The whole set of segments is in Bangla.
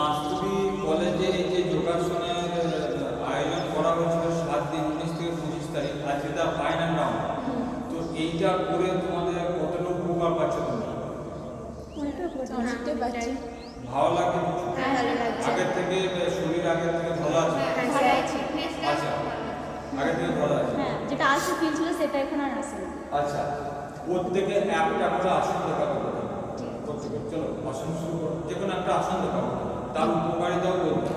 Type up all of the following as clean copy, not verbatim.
মাস্টারি কলেজে এই যে যোগাসনের আয়োজন করা হয়েছিল 7 দিন 19 থেকে 25 তারিখ, আজকে তার ফাইনাল রাউন্ড। তো এইটা করে তোমাদের কতটুকু উপকার পাচ্ছ তুমি? অনেকটাই পাচ্ছি। ভালো লাগে? হ্যাঁ, ভালো লাগছে। আগের থেকে শরীর আগের থেকে ভালো আছে? ভালো আছে। আচ্ছা, আগের থেকে ভালো আছে। হ্যাঁ, যেটা আলসে ফিল ছিল সেটা এখন আর আসে না। আচ্ছা, প্রত্যেকে একটা করে আসন দেখাবো। প্রত্যেকে চলো আসন শুরু করো। যে কোনো একটা আসন দেখাবো, তার উপকারিতাও বলবো।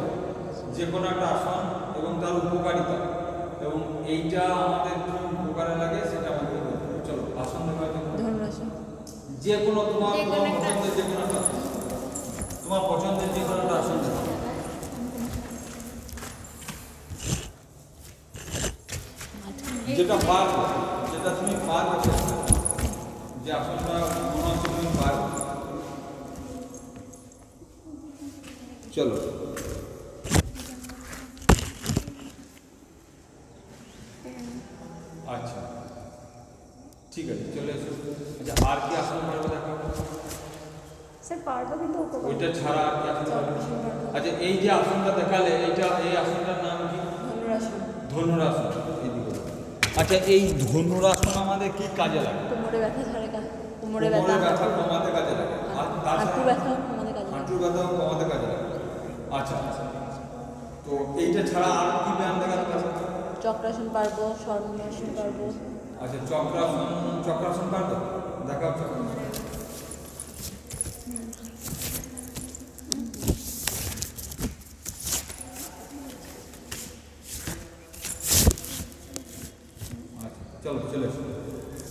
যে কোনো একটা আসন এবং তার উপকারিতা এবং এইটা আমাদের কি উপকারে লাগে সেটা আমাদের বলতে হবে। চলো আসন দেখাবো। ধনুরাসন। যে কোনো তোমার পছন্দের যে কোনো একটা আসন, তোমার পছন্দের যে কোনো একটা আসন দেখাবো। যেটা পারবো, যেটা তুমি পারবে, যে আসনটা মনে হচ্ছে তুমি পারবে। চলো আচ্ছা ঠিক আছে, চলে এসো। আচ্ছা, আর কি আসন পারবে দেখাবো? স্যার পারবো কিন্তু ওইটা ছাড়া আর কি আসন পারবে? আচ্ছা, এই যে আসনটা দেখালে এই আসনটার নাম কি? ধনুরাসন। ধনুরাসন। আচ্ছা, এই ধনুরাসন আমাদের কি কাজে লাগে? কোমরে ব্যথা ঝরে কোমরে ব্যথা ব্যথা কমাতে কাজে লাগে, আর হাঁটু ব্যথাও কমাতে কাজে লাগে। হাঁটুর ব্যথাও কমাতে কাজে লাগে। আচ্ছা, তো এইটা ছাড়া আর কি ব্যায়াম দেখাতে পারবে? চক্রাসন পারবো, স্বর্ণাসন পারবো। আচ্ছা, চক্রাসন পারবে? দেখাও চক্রাসন। চলো চলে এসো।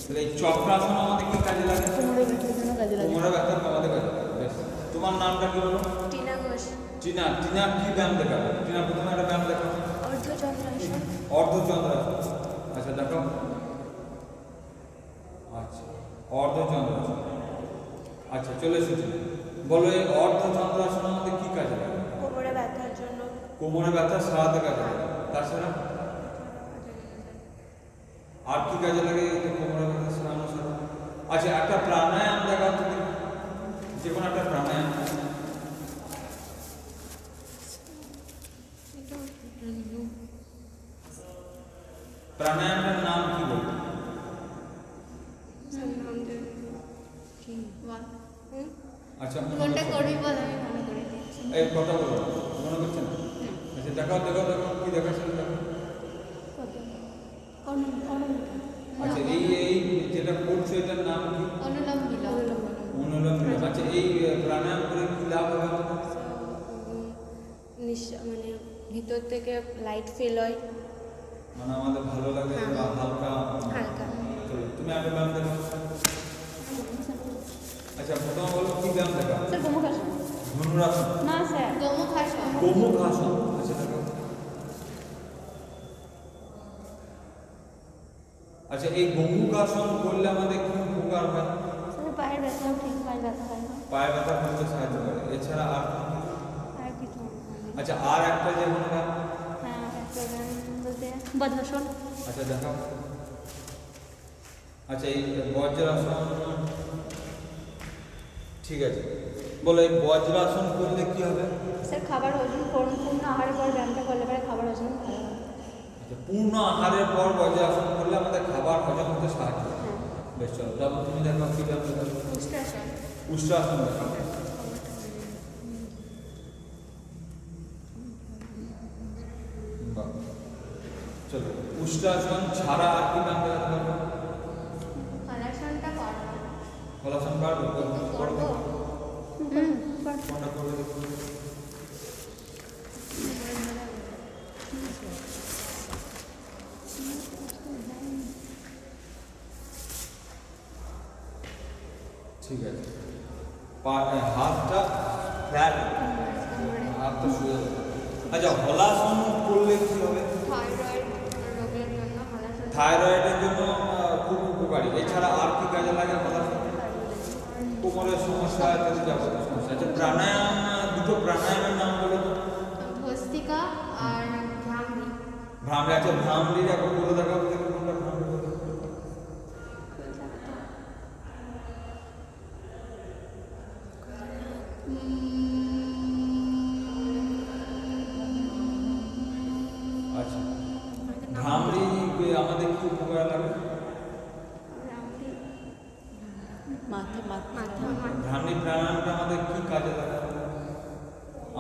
তাহলে এই চক্রাসন আমাদের কি কাজে লাগে? কোমরে ব্যথার জন্য কাজে লাগে। কোমরে ব্যথা কমাতে কাজে লাগে। বেশ। তোমার নামটা কি বলো? টিনা ঘোষ। টিনা কি ব্যায়াম দেখাবে? টিনা প্রথমে একটা ব্যায়াম দেখাও। অর্ধচন্দ্রাসন। অর্ধচন্দ্রাসন। আচ্ছা দেখাও। আচ্ছা, অর্ধচন্দ্রাসন। আচ্ছা, চলে এসেছি। বলো এই অর্ধচন্দ্রাসন আমাদের কি কাজে লাগে? কোমরে ব্যথার জন্য। কোমরে ব্যথা সারাতে কাজে লাগে। তাছাড়া আর কি কাজে লাগে কোমরে ব্যথা সারানোর সাথে? আচ্ছা, একটা প্রাণায়াম দেখাও তুমি, যে কোনো একটা প্রাণায়াম। প্রাণায়ামের নাম কি বলবো? আচ্ছা, কোনটা করবি বল, আমি মনে করি। এই কথা বলো, মনে করছেন? আচ্ছা, দেখাও কি দেখাচ্ছেন দেখো। আচ্ছা, এই যেটা করছো এটার নাম কি? অনুলোম বিলোম। অনুলোম বিলোম। আচ্ছা, এই প্রাণায়াম করে কি লাভ হবে আমাদের? মানে ভিতর থেকে লাইট ফিল হয়। মানে আমাদের ভালো লাগে বা হালকা হালকা। চলো, তুমি একটা ব্যায়াম দেখো। আচ্ছা, প্রথমে বলো কি ব্যায়াম দেখা? স্যার গোমুখাসন। ধনুরাসন। না স্যার, গোমুখাসন। গোমুখাসন। আচ্ছা দেখো। আচ্ছা, এই গোমুখাসন করলে আমাদের কি উপকার হয়? স্যার পায়ের ব্যথাও ঠিক হয়, ব্যথা হয় না। পায়ে ব্যথা করতে সাহায্য করে। এছাড়া আর কি? আর কিছু না। আচ্ছা, আর একটা যে কোনো ব্যায়াম? হ্যাঁ, একটা ব্যায়াম বলতে বজ্রাসন। আচ্ছা দেখাও। আচ্ছা, এই বজ্রাসন ঠিক আছে। বলো এই বজ্রাসন করলে কি হবে? স্যার খাবার হজম পূর্ণ আহারের পর ব্যায়ামটা করলে পরে খাবার হজম ভালো হয়। আচ্ছা, পূর্ণ আহারের পর বজ্রাসন করলে আমাদের খাবার হজম হতে সাহায্য করে। হ্যাঁ। বেশ, চলো তারপর তুমি দেখো কি ব্যায়াম দেখাবে? উষ্ট্রাসন। উষ্ট্রাসন দেখাও। বাহ। চলো, উষ্ট্রাসন ছাড়া আর কি ব্যায়াম দেখাতে পারবো? হলাসনটা করবো। হলাসন পারবো? করবো। কোনটা করবে দেখো। ঠিক আছে, হাতটা ফ্ল্যাট, হাতটা শুয়ে যাবে। আচ্ছা, হলাসন করলে কি হবে? থাইরয়েড রোগের জন্য হলাসন। থাইরয়েডের জন্য খুব উপকারী। এছাড়া আর কি কাজে লাগে হলাসন? কোমরের সমস্যা, ইত্যাদি যাবতীয় সমস্যা। আচ্ছা, প্রাণায়াম, দুটো প্রাণায়ামের নাম বলো তো। ভস্ত্রিকা আর ভ্রামরি। ভ্রামরি। আচ্ছা, ভ্রামরির এখন বলে দেখাও দেখো কোনটা ভ্রামরি বলে। ধ্যানী প্রাণায়ামটা আমাদের কি কাজে লাগে?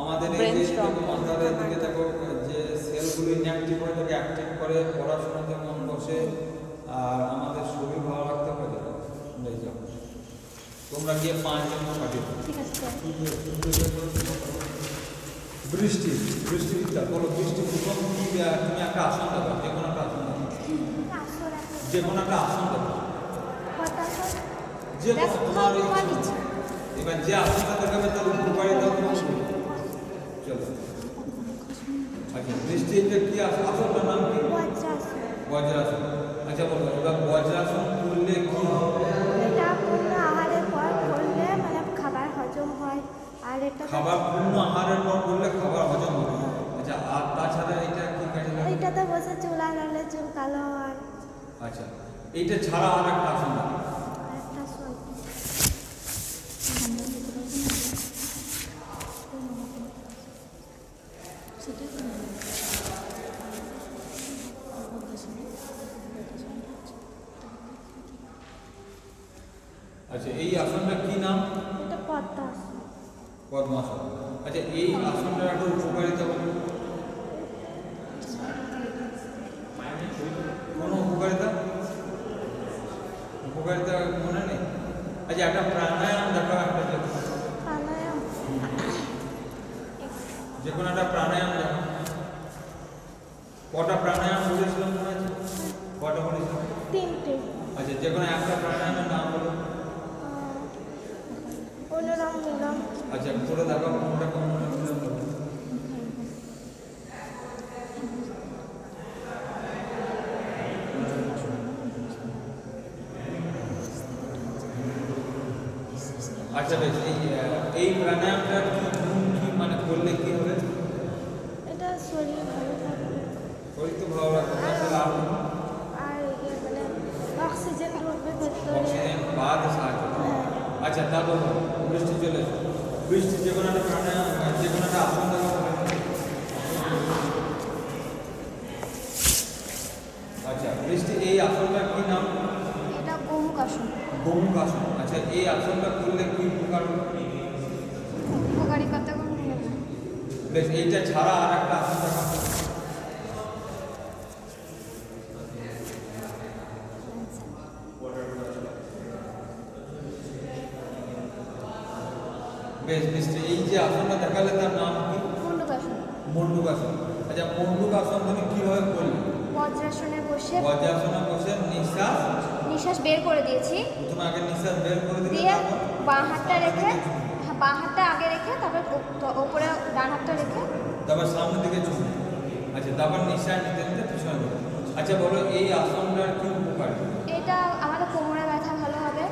আমাদের এই Brain যে strong মাথার দিকে দেখো যে সেলগুলো ইনঅ্যাক্টিভ হয়ে থাকে, অ্যাক্টিভ করে, পড়াশোনাতে মন বসে, আর আমাদের শরীর ভালো রাখতে পারে। এই যাও, তোমরা গিয়ে 5 জন পাঠিয়ে দাও। ঠিক আছে স্যার। বৃষ্টি, বৃষ্টিবিদ্যা বলো, বৃষ্টি প্রথম কি তুমি একটা আসন দেবো, যে কোনো একটা আসন দেবো, যে কোনো একটা আসন দেবো, যে কোনো তোমার ইচ্ছা। এবার যে আসনটা দেখাবে তার উপকারিতা তোমার চলো। আচ্ছা, বৃষ্টি এটা কি আসনটার নাম কি? বজ্রাসন। আচ্ছা বলো, এবার বজ্রাসন করলে কি হবে? এটা পূর্ণ আহারের পর করলে মানে খাবার হজম হয়, আর এটা খাবার পূর্ণ আহারের পর করলে খাবার হজম হবে। আচ্ছা, আর তাছাড়া এটা কি কাজে লাগে? এইটাতে বসে চুল আগালে চুল কালো হয়। আচ্ছা, এইটা ছাড়া আর একটা আসন আছে। একটা শোন, আচ্ছা, এই আসনটা কি নাম? এটা পদ্মাসন। পদ্মাসন। আচ্ছা, এই আসনটার একটা উপকারিতা বলো। কোনো উপকারিতা? উপকারিতা মনে নেই? আচ্ছা, একটা প্রাণায়াম দেখো, একটা প্রাণায়াম যে কোনো একটা প্রাণায়াম দেখো। কটা প্রাণায়াম বলেছিলাম মনে আছে? কটা বলেছিলাম? 3টে। আচ্ছা, যে কোনো একটা প্রাণায়ামের নাম বলো। অনুলোম বিলোম। আচ্ছা, করে দেখো কোনটা কোন অনুলোম বলো। আচ্ছা বেশ, এই প্রাণায়ামটা কি গুণ কি, মানে করলে কি হবে? এটা শরীর ভালো থাকবে, শরীর তো ভালো রাখবে, তাছাড়া আর আর মানে অক্সিজেন ঢুকবে ভেতরে। অক্সিজেন বাদ সাহায্য করে। হ্যাঁ। আচ্ছা, তা বলো, বৃষ্টি চলে এসো। বৃষ্টি যে কোনো একটা প্রাণায়াম, যে কোনো একটা আসন দেখো। আচ্ছা, বৃষ্টি এই আসনটার কি নাম? এটা গোমুখ আসন। গোমুখ আসন। আচ্ছা, এই আসনটা করলে কি উপকার হবে? উপকারিতা কোনো নেই। বেশ, এইটা ছাড়া আর একটা আসন দেখো। বেশ, বৃষ্টি এই যে আসনটা দেখালে তার নাম কি? মুন্ডুকাসন। মণ্ডুকাসন। আচ্ছা, মণ্ডুকাসন তুমি কিভাবে করলে? বজ্রাসনে বসে বজ্রাসনে বসে নিঃশ্বাস নিঃশ্বাস বের করে দিয়েছি, প্রথমে আগে নিঃশ্বাস বের করে দিলে, দিয়ে তারপর বাঁ হাতটা রেখে, বাঁ হাতটা আগে রেখে তারপর ওপরে ডান হাতটা রেখে তারপর সামনের দিকে ঝুঁকবে। আচ্ছা, তারপর নিঃশ্বাস নিতে নিতে পিছনে দেবো। আচ্ছা বলো, এই আসনটার কি উপকার? এটা আমাদের কোমরে ব্যথা ভালো হবে,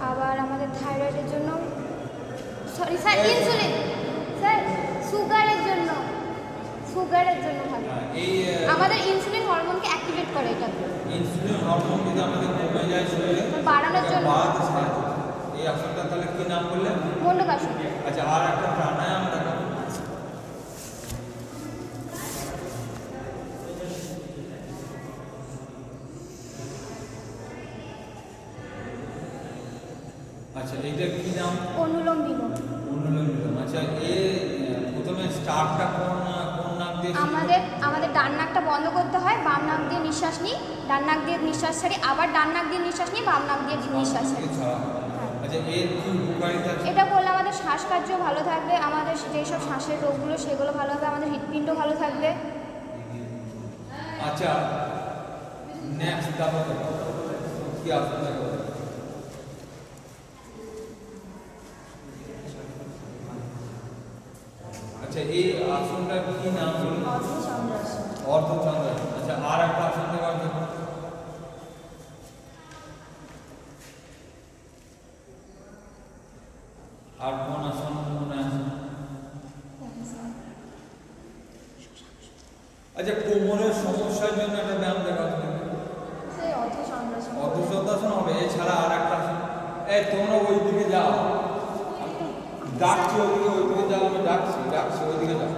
আবার আমাদের থাইরয়েডের জন্য, সরি স্যার, ইনসুলিন, স্যার সুগারের জন্য ভালো। এই আমাদের ইনসুলিন হরমোনকে অ্যাক্টিভেট করে এটা, ইনসুলিন হরমোন যদি আমাদের কমে যায় শরীরে, বাড়ানোর জন্য। বাদ সাহায্য করে। এই আসনটা তাহলে কি নাম বললেন? মুন্ডুকাসন। আচ্ছা, আর একটা প্রাণায়াম দেখো। আচ্ছা, এইটা কি নাম? অনুলোম বিলোম। অনুলোম বিলোম। আচ্ছা, প্রথমে স্টার্টটা কোন নাক দিয়ে শুরু করবে? আমাদের ডান নাকটা বন্ধ করতে হয়, বাম নাক দিয়ে নিঃশ্বাস নিই, ডান নাক দিয়ে নিঃশ্বাস ছাড়ি, আবার ডান নাক দিয়ে নিঃশ্বাস নিই, বাম নাক দিয়ে নিঃশ্বাস ছাড়ি। ছাড়া হয়। আচ্ছা, এর কি উপকারিতা আছে? এটা করলে আমাদের শ্বাসকার্য ভালো থাকবে, আমাদের যেসব শ্বাসের রোগগুলো সেগুলো ভালো হবে, আমাদের হৃৎপিণ্ড ভালো থাকবে। আচ্ছা, নেক্সট তারপর কি আসন দেখো। আচ্ছা, এই আসনটা কি নাম বলুন? অর্ধচন্দ্রাসন। আচ্ছা, আর একটা আসন দেওয়ার জন্য আর কোন আসন মনে আছে? আচ্ছা, কোমরের সমস্যার জন্য একটা ব্যায়াম দেখা তুমি। অর্ধচন্দ্রাসন হবে, এছাড়া আর একটা আসন। তোমরা ওই দিকে যাও, ডাকছি ওইদিকে যাও, আমি ডাকছি ওইদিকে যাও।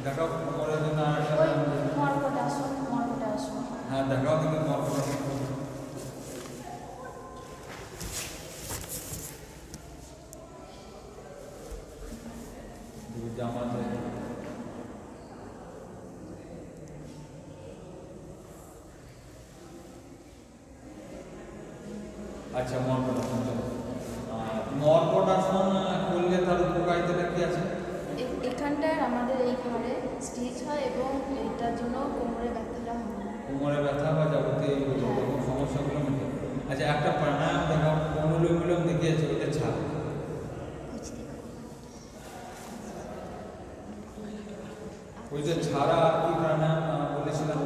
দেখাও কোমরের জন্য আর একটা ব্যায়াম। হ্যাঁ, দেখাও কিন্তু মর্কটাসন। আচ্ছা মর্কটাসন চলো। মর্কটাসন করলে তার উপকারিতাটা কি আছে? এখানটায় আমাদের এই ঘরে স্টিচ হয় এবং এটার জন্য কোমরে ব্যথাটা হয় না। কোমরে ব্যথা বা যাবতীয় রকম সমস্যাগুলো মেটে। আচ্ছা একটা প্রাণায়াম দেখাও, অনুলোম বিলোম দেখিয়েছে ওইটা ছাড়। ওইটা ছাড়া আর কি প্রাণায়াম বলেছিলাম?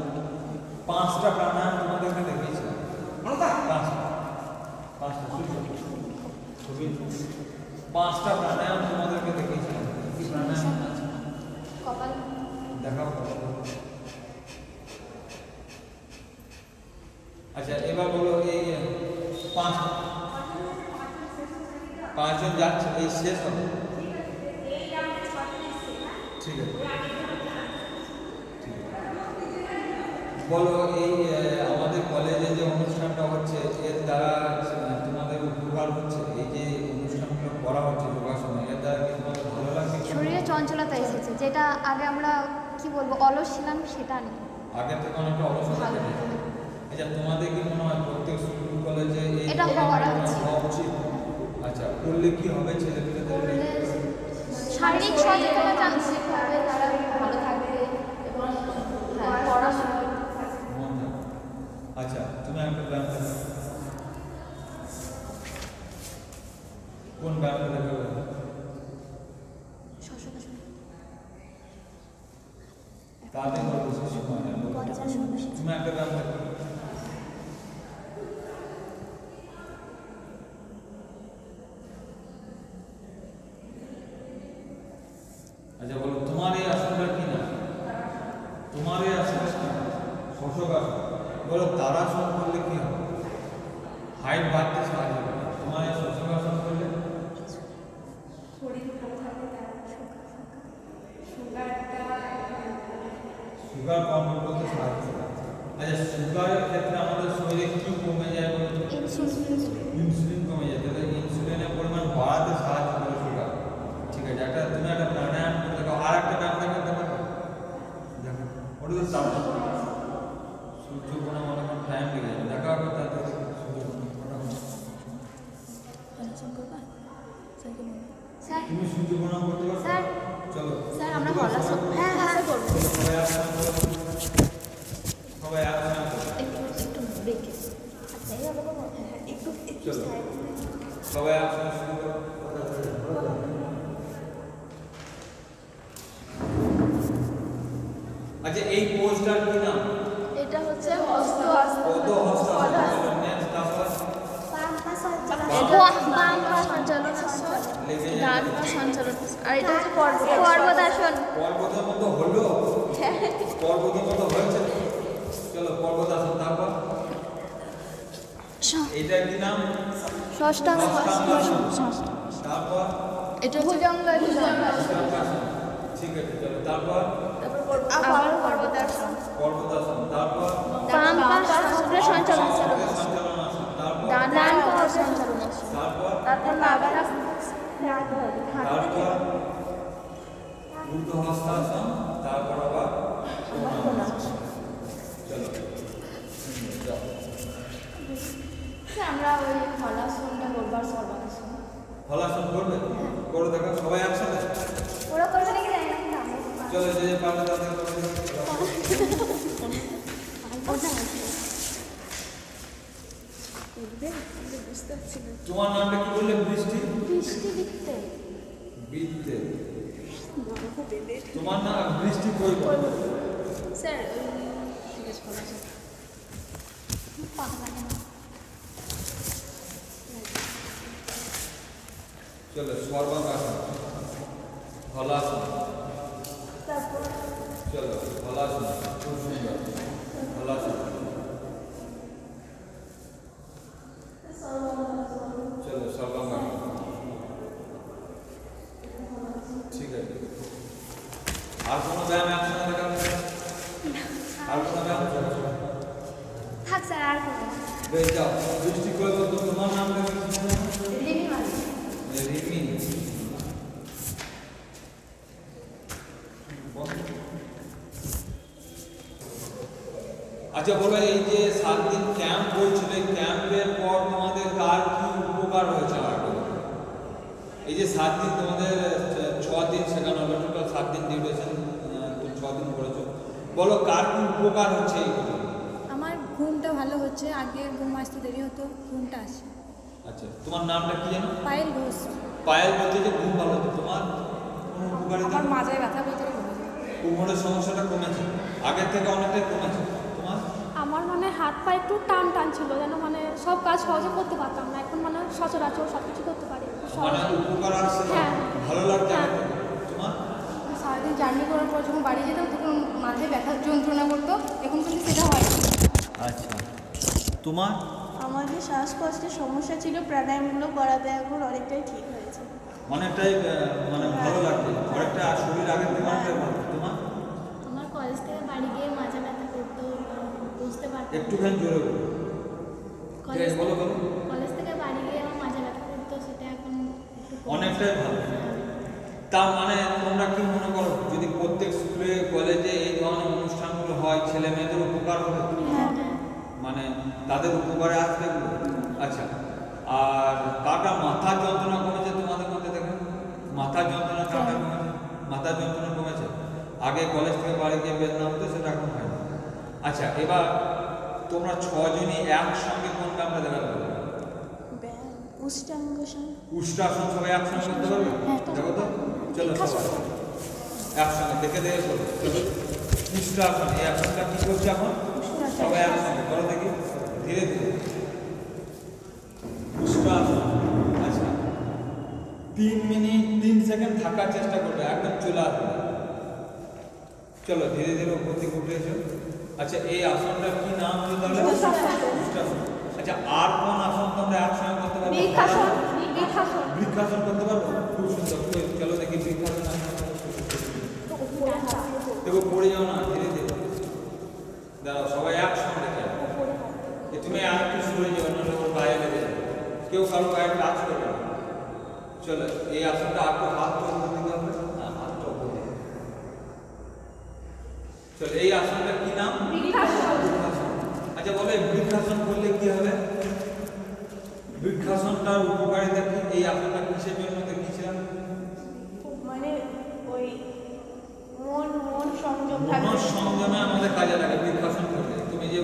5টা প্রাণায়াম তোমাদেরকে দেখিয়েছিলাম। 5টা প্রাণায়াম তোমাদেরকে দেখিয়েছিলাম। কি প্রাণায়াম আছে? কপাল দেখাও। আচ্ছা এবার বলো এই 5জন যাচ্ছে, এই শেষ হবে। ঠিক আছে বলো এই আমাদের কলেজে যে অনুষ্ঠানটা হচ্ছে এর দ্বারা তোমাদের উপকার হচ্ছে? এই যে অনুষ্ঠানগুলো করা হচ্ছে যোগাসনে, এর দ্বারা কি তোমাদের ভালো লাগছে? শরীরে চঞ্চলতা এসেছে, যেটা আগে আমরা কি বলবো অলস ছিলাম সেটা নেই। আগে থেকে অনেকটা অলসতা কেটে গেছে। আচ্ছা তোমাদের কি মনে হয় প্রত্যেক স্কুল কলেজে এই এটা হওয়া উচিত। হওয়া উচিত? আচ্ছা করলে কি হবে ছেলেমেয়েদের? শারীরিক সচেতনতা মানসিকভাবে তারা ভালো থাকবে এবং পড়াশোনা। মন থাকবে। আচ্ছা তুমি একটা ব্যায়াম দেখো, কোন ব্যায়ামটা দেখাবে? তাতে কোনো বেশি সময় নেই। তুমি একটা ব্যায়াম দেখো। আচ্ছা বলো তোমার এই আসনটা কি না? তোমার এই আসনটা কি না? শশক আসন। বলো তারাসন করলে কি হবে? হাইট বাড়তে সাহায্য করে। তোমার এই শশক আসন করলে শরীর ভালো থাকে, তার সুগার কন্ট্রোল করতে সাহায্য করে। আচ্ছা সুগারের ক্ষেত্রে আমাদের শরীরে কি কমে যায় বলো তো? ইনসুলিন কমে যায়। তাহলে ইনসুলিনের পরিমাণ বাড়াতে সাহায্য করে সুগার। ঠিক আছে একটা তুমি একটা প্রাণায়াম করে দেখো। আর একটা ব্যায়াম দেখাতে পারো? দেখো ওটা তো চাপ সূর্য কোনো মনে কোনো টাইম লেগে যাবে। দেখা হবে তাতে সূর্য স্যার তুমি সূর্য প্রণাম করতে পারো? স্যার চলো স্যার আমরা হলাসন হ্যাঁ হ্যাঁ করবো। সবাই আসনা করো। সবাই আসনা করো। একটু ব্রেকে চলো সবাই আসনা শুরু করো। আচ্ছা এই পোস্টার কি নাম? এটা হচ্ছে হস্ত পদ হস্ত নেক্সট তারপর বাম পা সঞ্চালন লেগে ডান যাবে। পা সঞ্চালন আর এটা হচ্ছে পর্বতাসন। পর্বতাসন। পর্বতের মতো হলো? পর্বতের মতো হয়েছে? চলো পর্বতাসন। তারপর এইটা কি নাম? ষষ্ঠাঙ্গ। অষ্টাঙ্গাসন। তারপর এটা হচ্ছে ভুজঙ্গ। অষ্টাঙ্গাসন। ঠিক আছে চলো তারপর আবার পর্বতাসন। পর্বতাসন। তারপর বাম পা শুক্র সঞ্চালন। সঞ্চালনাসন। তারপর ডান পা সঞ্চালন। তারপর তারপর আবার তারপর ঊর্ধ্ব হস্তাসন। তারপর আবার কোণাসন। চলো যাও। আমরা ওই হলাসনটা করবো আর সর্বাসন। হলাসন করবে? করে দেখো সবাই একসাথে। ওরা করবে নাকি জানি না, কিন্তু আমরা করবো। চলো যে যে পারবে তাদের করে দেখো। বুঝতে পারছি না। তোমার নামটা কি বললে? বৃষ্টি বৃষ্টি দিতে বিদ্যে। তোমার নাম বৃষ্টি কই? স্যার ঠিক আছে হলাসন। চলো সর্বাঙ্গাসন। হলাসন। চলো হলাসন। খুব সুন্দর হলাসন। চলো সর্বাঙ্গাসন। ঠিক আছে আর কোনো ব্যায়াম একসঙ্গে দেখাবে? আর কোনো ব্যায়াম? থাক স্যার, আর করবো না। বেশ যাও বৃষ্টি করে তো তোমার নামটা কি? রিমি মানে রিমি। আচ্ছা বলো এই যে 7 দিন ক্যাম্প হয়েছিল, ক্যাম্পের পর তোমাদের কাজ কার কি উপকার হয়েছে আগে? এই যে 7 দিন তোমাদের 6 দিন শেখানো হলো, টোটাল 7 দিন ডিউরেশন, তুমি 6 দিন করেছো, বলো কার কি উপকার হচ্ছে এইগুলো? আমার ঘুমটা ভালো হচ্ছে, আগে ঘুম আসতে দেরি হতো, ঘুমটা আসে। আচ্ছা, তোমার নামটা কি জানো? পায়েল ঘোষ। পায়েল বলছে যে ঘুম ভালো হতো, তোমার কোনো উপকারিতা? আমার মাজায় ব্যথা পেতে কমেছে। কোমরের সমস্যাটা কমেছে, আগের থেকে অনেকটাই কমেছে। তোমার? আমার মানে হাত পা একটু টান টান ছিল, যেন মানে সব কাজ সহজে করতে পারতাম না, এখন মানে সচরাচর সব কিছু করতে পারি মানে উপকার আসছে, হ্যাঁ। ভালো লাগছে হ্যাঁ। আগের থেকে। তোমার? সারাদিন জার্নি করার পর যখন বাড়ি যেতাম তখন মাথায় ব্যথার যন্ত্রণা করতো, এখন কিন্তু সেটা হয় না। আচ্ছা, তোমার? আমার যে শ্বাসকষ্টের সমস্যা ছিল প্রাণায়ামগুলো করাতে এখন অনেকটাই ঠিক হয়েছে। অনেকটাই মানে ভালো লাগছে, অনেকটা শরীর আগের থেকে অনেকটাই ভালো। তোমার? আমার কলেজ থেকে বাড়ি গিয়ে মাজা ব্যথা করতো, বুঝতে পারতাম। একটুখানি জোরে বলো। কলেজ বলো বলো। কলেজ থেকে বাড়ি গিয়ে আমার মাজা ব্যথা করতো, সেটা এখন একটু কমেছে। অনেকটাই ভালো। তার মানে তোমরা কি মনে করো যদি প্রত্যেক স্কুলে কলেজে এই ধরনের অনুষ্ঠানগুলো হয়, ছেলে মেয়েদের উপকার হবে? হ্যাঁ। মানে তাদের উপকারে আসবে এগুলো? আচ্ছা, আর কাটা মাথার যন্ত্রণা কমেছে তোমাদের মধ্যে থেকে? মাথার যন্ত্রণা কাটা কমেছে? মাথার যন্ত্রণা কমেছে? আগে কলেজ থেকে বাড়ি গিয়ে বেদনা হতো, সেটা এখন হয় না। আচ্ছা, এবার তোমরা 6 জনই একসঙ্গে কোন ব্যায়ামটা দেখাতে পারবে? ব্যায়াম, উষ্টাঙ্গাসন। উষ্ট্রাসন সবাই একসঙ্গে করতে পারবে? দেখো তো, চলো সবাই একসঙ্গে দেখে দেখে করো। চলো, উষ্ট্রাসন, এই আসনটা কি করছে এখন? সবাই একসঙ্গে করো দেখি, ধীরে ধীরে। উষ্ট্রাসন। আচ্ছা, 3 মিনিট 3 সেকেন্ড থাকার চেষ্টা করবে, একদম চলে আসবে। চলো ধীরে ধীরে উপর দিকে উঠে এসো। আচ্ছা, এই আসনটার কি নাম হলো তাহলে? উষ্ট্রাসন। আচ্ছা, আর কোন আসন তোমরা একসঙ্গে করতে পারবে? বৃক্ষাসন, বৃক্ষাসন। বৃক্ষাসন করতে পারবো? খুব সুন্দর। চলো দেখি বৃক্ষাসন আসন। দেখো পড়ে যাও না, ধীরে ধীরে দাঁড়াও, সবাই একসঙ্গে যাও। তুমি আর একটু সরে যাও, নাহলে ওর গায়ে লেগে যাবে, কেউ কারো গায়ে টাচ করবে না। চলো, এই আসনটা আর একটু হাত তো উপর দিকে হবে, হাতটা উপর দিকে। চলো, এই আসনটা কি নাম? বৃক্ষাসন। আচ্ছা বলো, এই বৃক্ষাসন করলে কি হবে? বৃক্ষাসনটার উপকারিতা কি? এই আসনটা কিসের জন্য দেখিয়েছিলাম? মানে ওই মন সংযম মন থাকবে। সংযমে আমাদের কাজে লাগে বৃক্ষাসন করলে। তুমি যে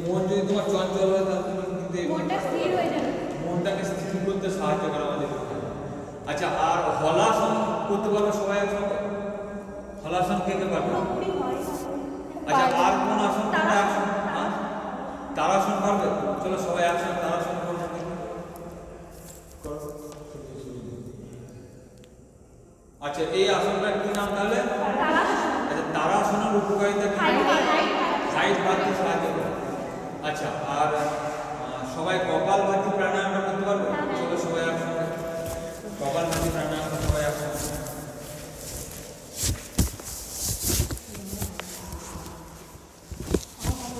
মন যদি তোমার চঞ্চল হয়, তাহলে তুমি কিন্তু মনটা স্থির হয়ে যাবে। মনটাকে স্থির করতে সাহায্য করে আমাদের। আচ্ছা, আর হলাসন করতে পারবে সবাই একসঙ্গে? হলাসন কে কে পারবে? পুরোপুরি হয় না। আচ্ছা, আর কোন আসন তোমরা একসঙ্গে? তারাসন পারবে? চলো সবাই একসঙ্গে তারাসন করবো। আচ্ছা, এই আসনটার কি নাম তাহলে? আচ্ছা, তারাসনের উপকারিতা কি? হাইট বাড়তে সাহায্য করে। আচ্ছা, আর সবাই কপালভাতি প্রাণায়ামটা করতে পারবে? চলো সবাই একসঙ্গে কপালভাতি প্রাণায়ামটা সবাই একসঙ্গে।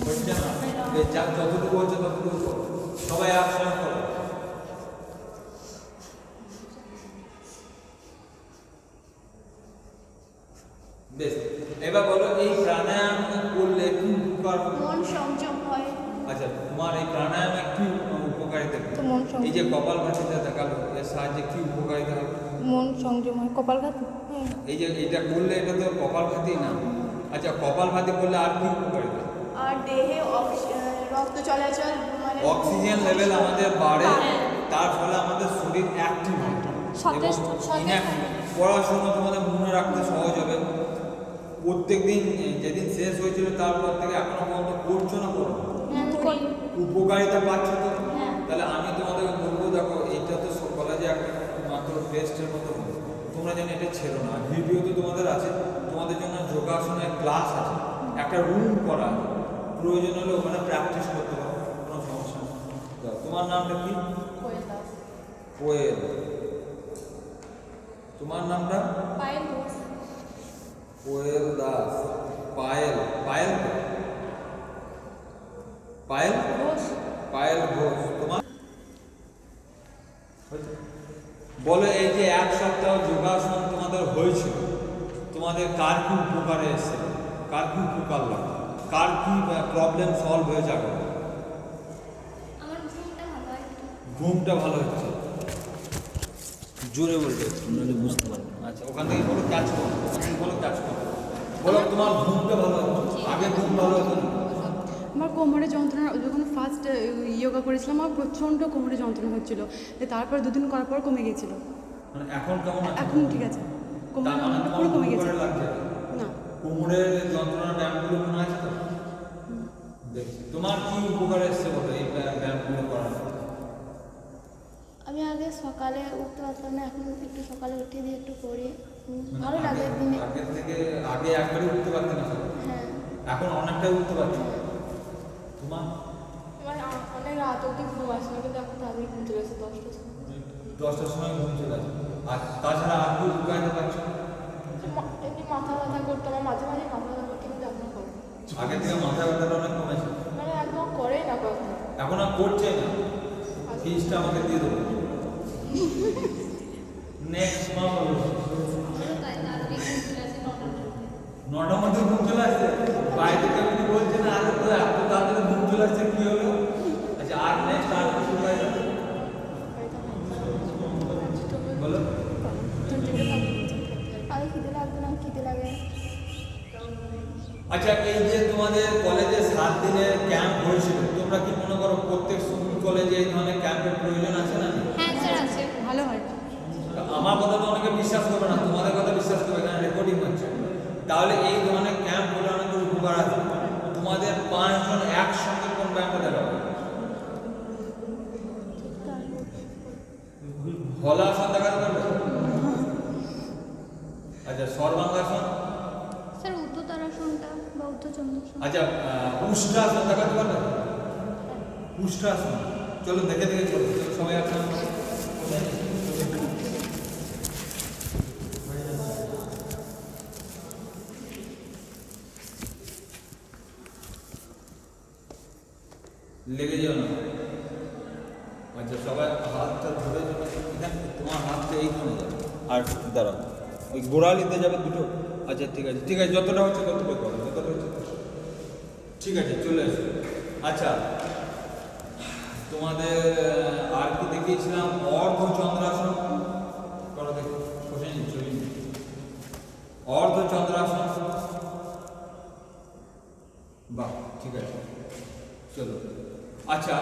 হচ্ছে না? যতটুকু হচ্ছে ততটুকু করো। সবাই একসঙ্গে করো। বেশ, এবার বলো এই প্রাণায়াম করলে কি উপকার হবে? মন সংযম হয়। আচ্ছা, তোমার এই প্রাণায়ামে কি উপকারিতা? এই যে কপালভাতিটা দেখালো, এর সাহায্যে কি উপকারিতা হবে? মন সংযম হয়, কপালভাতি। এই যে এটা করলে, এটা তো কপালভাতি না। আচ্ছা, কপালভাতি করলে আর কি উপকারিতা? আর দেহে রক্ত চলাচল মানে অক্সিজেন লেভেল আমাদের বাড়ে, তার ফলে আমাদের শরীর অ্যাক্টিভ হয় সতেজ এবং সতেজ inactive। পড়াশোনা তোমাদের মনে রাখতে সহজ হবে। প্রত্যেকদিন যেদিন শেষ হয়েছিল তারপর থেকে এখনো পর্যন্ত করছো না, করো উপকারিতা পাচ্ছ তো? তাহলে আমি তোমাদেরকে বলবো, দেখো এইটা তো কলেজে একটা মাত্র টেস্টের মতো হবে, তোমরা যেন এটা ছেড়ো না। ভিডিও তো তোমাদের আছে, তোমাদের জন্য যোগাসনের ক্লাস আছে, একটা রুম করা আছে, প্রয়োজন হলে ওখানে প্র্যাকটিস করতে পারো, কোনো সমস্যা নেই। তোমার নামটা কি? কোয়েল। তোমার নামটা? পায়েল ঘোষ। কোয়েল দাস। পায়েল, পায়েল তো? পায়েল ঘোষ। পায়েল ঘোষ। তোমার? বলো, এই যে 1 সপ্তাহ যোগাসন তোমাদের হয়েছিল, তোমাদের কার কি উপকারে এসেছে? কার কি উপকার লাগে? কার কি প্রবলেম সলভ হয়ে যাবে? আমার ঘুমটা ভালো হয়। ঘুমটা ভালো হচ্ছে, জোরে বলবে নাহলে বুঝতে পারবে না। আচ্ছা ওখান থেকে বলো ক্যাচ করো, ওখান থেকে বলো ক্যাচ করো, বলো তোমার ঘুমটা ভালো হচ্ছে, আগে ঘুম ভালো হতো না। আমার কোমরে যন্ত্রণা, যখন ফার্স্ট যোগা করেছিলাম আমার প্রচণ্ড কোমরে যন্ত্রণা হচ্ছিল, তারপর 2 দিন করার পর কমে গিয়েছিল। মানে এখন কেমন আছে? এখন ঠিক আছে, কোমরে তার মানে যন্ত্রণা পুরো কমে গেছে। কোমরে লাগছে না, কোমরের যন্ত্রণা ব্যায়ামগুলো মনে আছে তো? দেখছি তোমার কি উপকার এসছে বলো এই ব্যায়ামগুলো করার? আমি আগে সকালে উঠতে পারতাম না, এখন একটু সকালে উঠে দিয়ে একটু করি, ভালো লাগে দিনে। আগের থেকে আগে একবারই উঠতে পারতে না সকালে, হ্যাঁ এখন অনেকটাই উঠতে পারছি। তোমার আমার অনেক রাত অবধি ঘুম আসে না, কিন্তু এখন তাড়াতাড়ি ঘুম চলে এসে 10টার সময়। 10টার সময় ঘুম চলে আসে। আর তাছাড়া আর কি উপকারিতা পাচ্ছ? এমনি মাথা ব্যথা করতো, আমার মাঝে মাঝে মাথা ব্যথা করতো, কিন্তু এখন করে না। আগে থেকে মাথা ব্যথাটা অনেক কমেছে, মানে একদম করেই না কখন। এখন আর করছে না। ফিজটা আমাকে দিয়ে দেবো নেক্সট মাস। 9টার মধ্যে ঘুম চলে আসছে, বাইরে থেকে আপনি বলছেন আর তো এত তাড়াতাড়ি ঘুম চলে আসছে কি হলো? আচ্ছা আর নেক্সট আর কিছু উপকারিতা বলো। আগে খিদে লাগবে না, খিদে লাগে। আচ্ছা এই যে তোমাদের কলেজে 7 দিনের ক্যাম্প হয়েছিল, তোমরা কি মনে করো প্রত্যেক স্কুল কলেজে এই ধরনের ক্যাম্পের প্রয়োজন আছে না? হ্যাঁ স্যার আছে। ভালো হয়। আমার কথা তো অনেকে বিশ্বাস করবে না, তোমাদের কথা বিশ্বাস করবে, কারণ রেকর্ডিং হচ্ছে। তাহলে এই ধরনের ক্যাম্প হলে অনেক উপকার আছে। তোমাদের 5 জন একসঙ্গে কোন ব্যায়ামটা দেখাবে? হলাসন দেখাতে পারবে? আচ্ছা সর্বাঙ্গাসন? স্যার উত্তরাসনটা বা উত্তরচন্দ্রাসন। আচ্ছা উষ্ট্রাসন দেখাতে পারবে? উষ্ট্রাসন চলো দেখে দেখে চলো, সবাই একসঙ্গে লেগে যাও না। আচ্ছা সবাই হাতটা ধরে যাবে, তোমার হাতটা এইখানে যাবে আর দাঁড়াও ওই গোড়ালিতে যাবে দুটো। আচ্ছা ঠিক আছে ঠিক আছে, যতটা হচ্ছে ততটা করো, যতটা হচ্ছে ঠিক আছে চলে আসো। আচ্ছা তোমাদের আর কি দেখিয়েছিলাম? অর্ধচন্দ্রাসন করো, দেখো বসে নিন, চলে নিন। অর্ধচন্দ্রাসন, বাহ ঠিক আছে চলো। আচ্ছা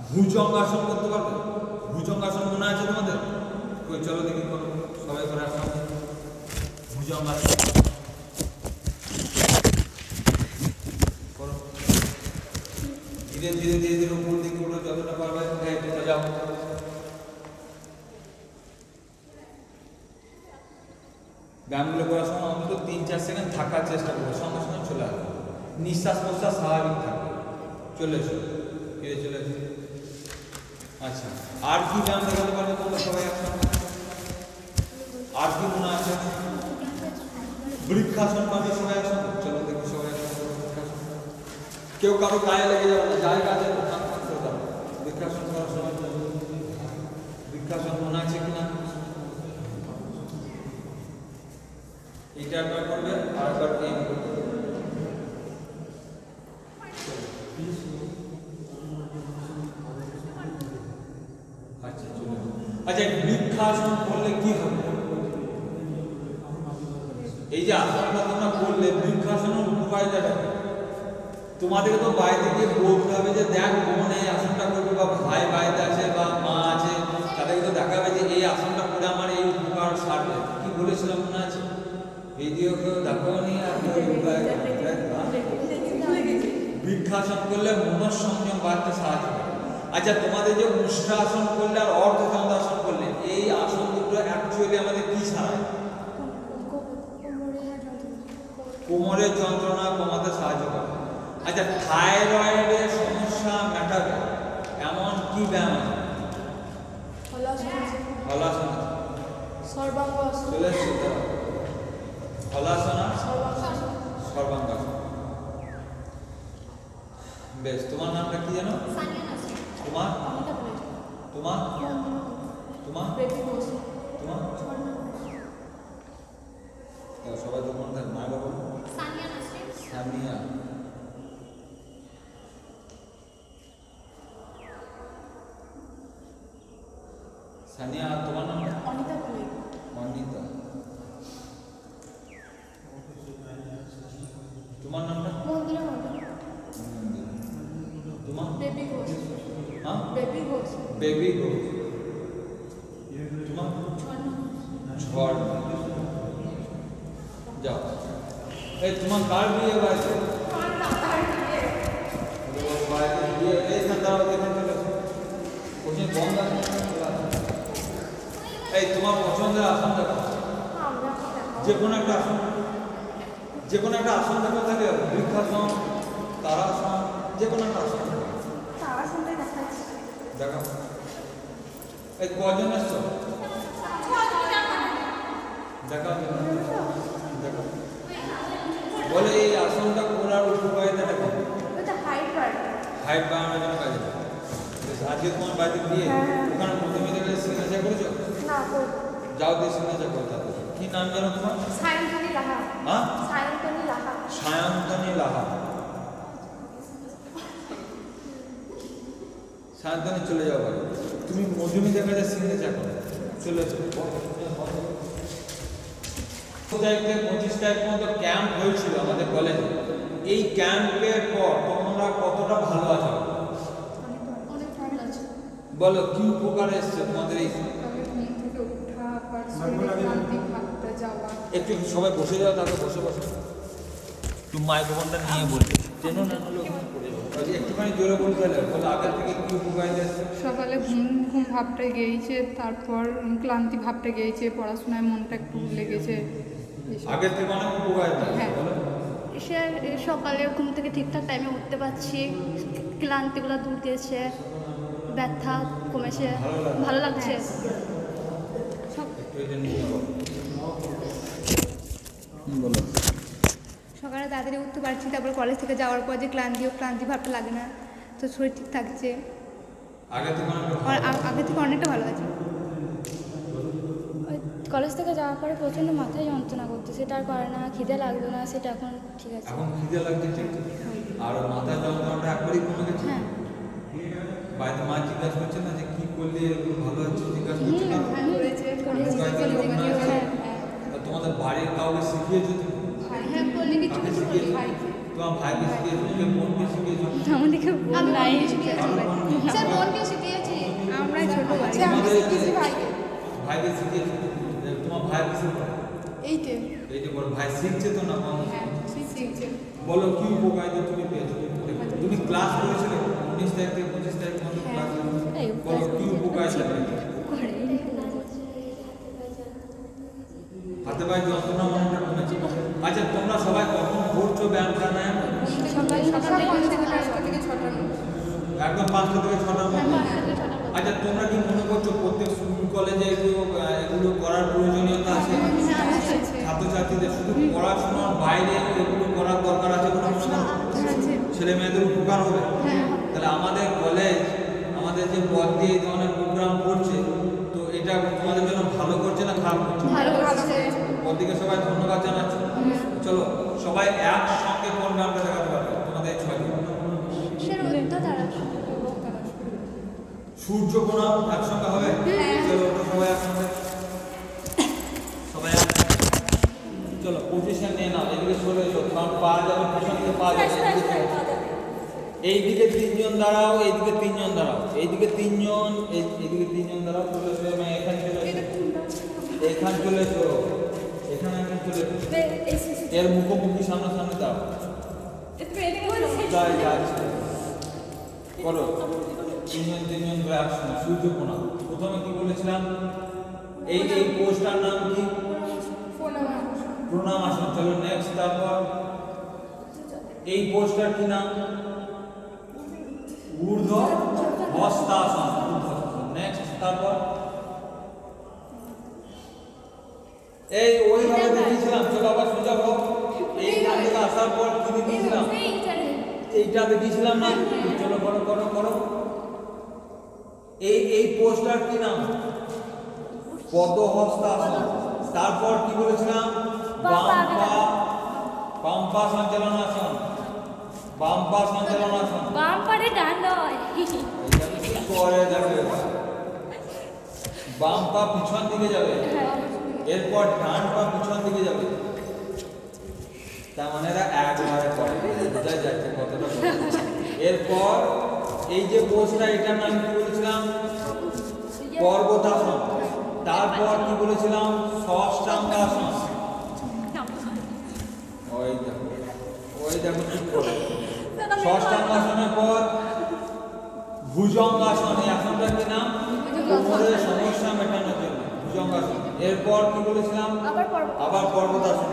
ভুজঙ্গাসন করতে পারবে? ভুজঙ্গাসন মনে আছে তোমাদের? কই চলো দেখি করো, সবাই করে একসঙ্গে ভুজঙ্গাসন করো। ধীরে ধীরে ধীরে ধীরে উপর দিকে উঠো যতটা পারবে, তোমরা যাও। ব্যায়ামগুলো করার সময় অন্তত 3-4 সেকেন্ড থাকার চেষ্টা করবো, সঙ্গে সঙ্গে চলে আসবে, নিঃশ্বাস প্রশ্বাস স্বাভাবিক থাকবে। চলে এসো, ফিরে চলে এসো। আচ্ছা আর কি ব্যায়াম দেখাতে পারবে তোমরা সবাই একসঙ্গে? আর কি মনে আছে? বৃক্ষাসন পাবে সবাই একসঙ্গে, চলো দেখি সবাই একসঙ্গে বৃক্ষাসন। কেউ কারো গায়ে লেগে যাবে না, যাই কাজে বৃক্ষাসন করার সময়। বৃক্ষাসন মনে আছে কিনা? এটা একবার করবে আর একবার এই করবে। আচ্ছা চলে। আচ্ছা বৃক্ষাসন করলে কি হবে? এই যে আসনটা তোমরা করলে বৃক্ষাসনের উপকারিতাটা তোমাদেরকে তো বাইরে গিয়ে বলতে হবে যে দেখ বোন এই আসনটা করবে, বা ভাই বাইরে আছে বা মা আছে, তাদেরকে তো দেখাবে যে এই আসনটা করে আমার এই উপকার সারবে। কি বলেছিলাম মনে আছে? এই দিয়ে কেউ দেখাওনি আর বৃক্ষাসন করলে মনঃসংযম বাড়তে সাহায্য করে। আচ্ছা তোমাদের যে উষ্ট্রাসন করলে আর অর্ধচন্দ্রাসন করলে, এই আসন দুটো অ্যাকচুয়ালি আমাদের কি ছাড়ায়? কোমরের যন্ত্রণা কমাতে সাহায্য করে। আচ্ছা থাইরয়েডের সমস্যা মেটাবে এমন কি ব্যায়াম আছে? হলাসন আছে, সর্বাঙ্গাসন, চলে এসছে হলাসন আর সর্বাঙ্গাসন। বেশ, তোমার নামটা কি জানো? তোমার তোমার তোমার তোমার সবাই তো মনে থাকে, মায়ের বাবা সামিয়া। সানিয়া, তোমার নাম? অনিতা পালের। অনিতা। তোমার নামটা? মন্দিরা মন্দির। তোমার? বেবি ঘোষ। হ্যাঁ? বেবি ঘোষ। বেবি ঘোষ। তোমার? ঝড়। যাও। এই তোমার কার বিয়ে হয়েছে? এই তোমার পছন্দের আসন দেখো, যে কোনো একটা আসন, যে কোনো একটা আসন দেখো, থাকে বৃক্ষাসন, তারাসন, যে কোনো একটা আসন দেখো। এই কজন এসছো? দেখো দেখো, বলে এই আসনটা করার উপকারিতা দেখো। হাইট বাড়ানোর জন্য কাজে লাগে। আজকে তোমার বাড়িতে গিয়ে ওখানে প্রথমে দেখে সিগনেচার করেছো? না করবো। যাও দিয়ে সিগনেচার করতে হবে। কি নাম জানো তোমার? সায়ন্তনী লাহা। হ্যাঁ? সায়ন্তনী লাহা। সায়ন্তনী লাহা। সায়ন্তনী চলে যাও বাড়ি। তুমি মধুমিতার কাছে সিগনেচার করো, চলে এসো। 25 থেকে 25 তারিখ পর্যন্ত ক্যাম্প হয়েছিল আমাদের কলেজে। এই ক্যাম্পের পর তোমরা কতটা ভালো আছো? অনেক ভালো আছে। বলো কি উপকার এসছে তোমাদের এই? ঘুম থেকে ওঠা, ক্লান্তি ভাবতে যাওয়া। একটু সবাই বসে যাও, তাকে বসে বসে তুমি মাইক্রোফোনটা নিয়ে বলবে, টেনো না হলে ওখানে পড়ে যাবে। একটুখানি জোরে বলতে হলে বলো আগের থেকে কি উপকার এসছে? সকালে ঘুম ঘুম ভাবটা গিয়েছে, তারপর ক্লান্তি ভাবটা গিয়েছে, পড়াশোনায় মনটা একটু লেগেছে। আগের থেকে অনেক উপকার হ্যাঁ। বলো। সে সকালে ঘুম থেকে ঠিকঠাক টাইমে উঠতে পারছি, ক্লান্তিগুলো দূর দিয়েছে, ব্যথা কমেছে, ভালো লাগছে। একটু এটা নিয়ে বলো। বলো। সকালে তাড়াতাড়ি উঠতে পারছি, তারপর কলেজ থেকে যাওয়ার পর যে ক্লান্তি ভাবটা লাগে না, তো শরীর ঠিক থাকছে। আগের থেকে অনেক আর আগে থেকে অনেকটা ভালো আছে। ওই কলেজ থেকে যাওয়ার পরে প্রচণ্ড মাথায় যন্ত্রণা করতো, সেটা আর করে না। খিদে লাগতো না, সেটা এখন ঠিক আছে। এখন খিদে লাগছে ঠিক, আর মাথা যন্ত্রণাটা একবারই কমে গেছে। হ্যাঁ। বাড়িতে মা জিজ্ঞাসা করছে না যে কি করলে এগুলো ভালো হচ্ছে, জিজ্ঞাসা করছে না? হ্যাঁ, করেছে। তা তোমাদের বাড়ির কাউকে শিখিয়েছো তুমি? হ্যাঁ, বললি কিছু কাকে কিছু বলি শিখিয়েছো? ভাইকে। তোমার ভাইকে শিখিয়েছো? কে বোনকে শিখিয়েছো? আমাদেরকে আমি নাই। বোনকে শিখিয়েছি। স্যার বোনকে শিখিয়েছি। আমরা ছোট ভাই। তোমাদের শিখিয়েছি ভাইকে। ভাইকে শিখিয়েছো? তোমার ভাই কিসে পড়ে? এইটে। এই যে বড় ভাই শিখছে তো না কম? হ্যাঁ, শিখছে। বলো কি উপকারিতা তুমি পেয়েছো? তুমি ক্লাস করেছিলে 19 তারিখ থেকে 25 তারিখ পর্যন্ত ক্লাস এই বলো কি উপকারিতা পেয়েছো? হাতে পায়ে যন্ত্রণা মনটা কমেছে। আচ্ছা তোমরা সবাই কখন করছো ব্যায়াম প্রাণায়াম? সকাল 5টা থেকে 6টার মধ্যে। একদম 5টা থেকে 6টার মধ্যে। আচ্ছা তোমরা কি মনে করছো প্রত্যেক স্কুল কলেজে এগুলো করার প্রয়োজনীয়তা আছে? ছাত্রছাত্রীদের শুধু পড়াশোনার বাইরে এগুলো করার দরকার আছে কোনো মনে করো? ছেলে মেয়েদের উপকার হবে। তাহলে আমাদের কলেজ আমাদের যে পদ দিয়ে এই ধরনের প্রোগ্রাম করছে, তো এটা তোমাদের জন্য ভালো করছে না খারাপ করছে? ভালো আছে। ওদিকে সবাই ধন্যবাদ জানাচ্ছি। চলো সবাই একসঙ্গে কোন গানটা দেখাতে পারবে তোমাদের 6 জন? সূর্য প্রণাম একসঙ্গে হবে? চলো ওটা সবাই একসঙ্গে, সবাই একসঙ্গে। চলো পজিশন নিয়ে নাও, এদিকে চলে এসো, কারণ পাওয়া যাবে, পিছন দিকে পাওয়া যাবে। এইদিকে 3 জন দাঁড়াও, এইদিকে 3 জন দাঁড়াও, এইদিকে 3 জন, এইদিকে 3 জন দাঁড়াও। চলে এসো, আমি এখানে চলে এসো, এখানে চলে এসো, এখানে এখন চলে এসো। এর মুখোমুখি সামনাসামনি দাও। যাই যাচ্ছে করো 3 জন ধরে একসঙ্গে সূর্য প্রণাম। প্রথমে কি বলেছিলাম? এই পোস্টার নাম কি? প্রণাম আসন। চলো নেক্সট। তারপর এই পোস্টার কি নাম? ঊর্ধ্ব হস্তাসন। নেক্সট। তারপর এই ওইভাবে দেখিয়েছিলাম। চলো আবার সোজা হোক। এইখান থেকে আসার পর কি দেখিয়েছিলাম? এইটা দেখিয়েছিলাম না? চলো করো করো করো। এই পোস্টার কি নাম? পদ্মহস্তাসন। তারপর কি বলেছিলাম? বাম পা সঞ্চালনাসন। বাম পা সঞ্চালনাসন। বাম পারে ডান নয়। এটা কি করে দেখো এবার। বাম পা পিছন দিকে যাবে, এরপর ডান পা পিছন দিকে যাবে। তার মানে এরা একবারে করে, বোঝা যাচ্ছে কতটা। এরপর এই যে পোজটা, এটার নাম কি বলেছিলাম? পর্বতাসন। তারপর কি বলেছিলাম? ষষ্ঠাঙ্গাসন। ওই দেখো ঠিক করে। ষষ্ঠাঙ্গাসনের পর ভুজঙ্গাসন। এই আসনটার কি নাম? কোমরের সমস্যা মেটানোর জন্য ভুজঙ্গাসন। এরপর কি বলেছিলাম? আবার পর্বতাসন।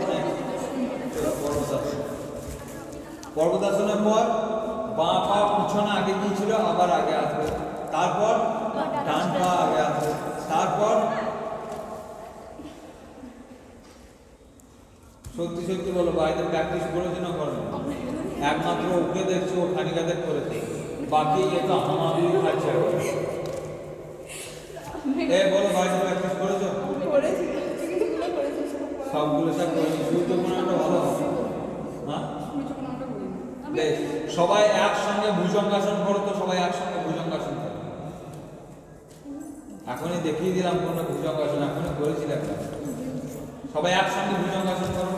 পর্বতাসনের পর বাঁ পা পিছনে আগে গিয়েছিল, আবার আগে আসবে। তারপর ডান পা আগে আসবে। তারপর সত্যি সত্যি বলো, বাড়িতে প্র্যাকটিস করেছে না করেন? একমাত্র ওকে দেখছো, ও খানিকাদের করেছে, বাকি এ তো হামাগুড়ি খাচ্ছে। এ বলো, বাড়িতে প্র্যাকটিস করেছো? সবগুলো সব করেছি, সূর্যগ্রহণটা ভালো হবে। হ্যাঁ বেশ, সবাই একসঙ্গে ভুজঙ্গাসন করো তো, সবাই একসঙ্গে ভুজঙ্গাসন করো। এখনই দেখিয়ে দিলাম কোন ভুজঙ্গাসন, এখনই করেছিলাম। সবাই একসঙ্গে ভুজঙ্গাসন করো।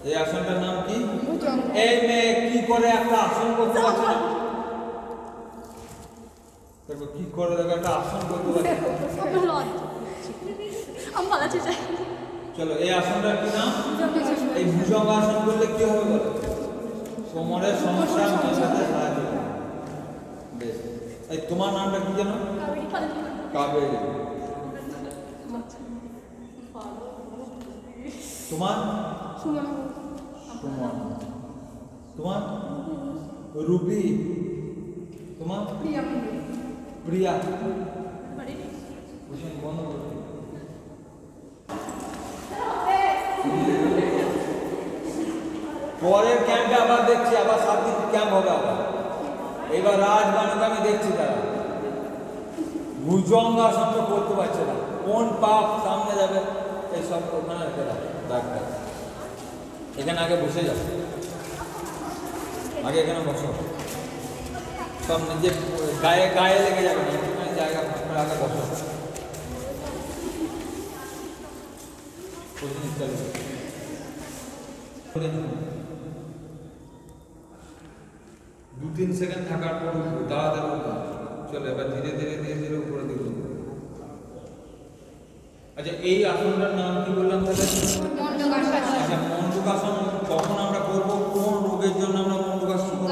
এই আসনটার নাম কি? এই মেয়ে কি করে একটা আসন করতে পারছে না? দেখো কি করে, দেখো একটা আসন করতে পারছে না। চলো, এই আসনটার কি নাম? এই ভুজঙ্গাসন করলে কি হবে বলো? কোমরের সমস্যা মেটাতে সাহায্য করে। বেশ, এই তোমার নামটা কি জানো? কাবেরী। তোমার? সুমন। তোমার? রুবি। তোমার? প্রিয়া। বন্ধ করো। পরের ক্যাম্পে আবার দেখছি, আবার 7 দিন ক্যাম্প হবে আবার। এবার রাজবানুকে আমি দেখছি, তারা ভুজঙ্গাসন করতে পারছে না, কোন পাপ সামনে যাবে এইসব ওখানে রেখে রাখে ডাক্তার। এখানে আগে বসে যাবে, আগে এখানে বসো, সব নিজে গায়ে গায়ে লেগে যাবে না, এখানে জায়গা ফাঁকা আগে বসো। দু 3 সেকেন্ড থাকার পর তাড়াতাড়ি চলো, এবার ধীরে ধীরে ধীরে ধীরে উপরে দিকে। আচ্ছা, এই আসনটার নাম কি বললাম তাহলে? আচ্ছা, মণ্ডুকাসন কখন আমরা করব? কোন রোগের জন্য আমরা মণ্ডুকাসন করব?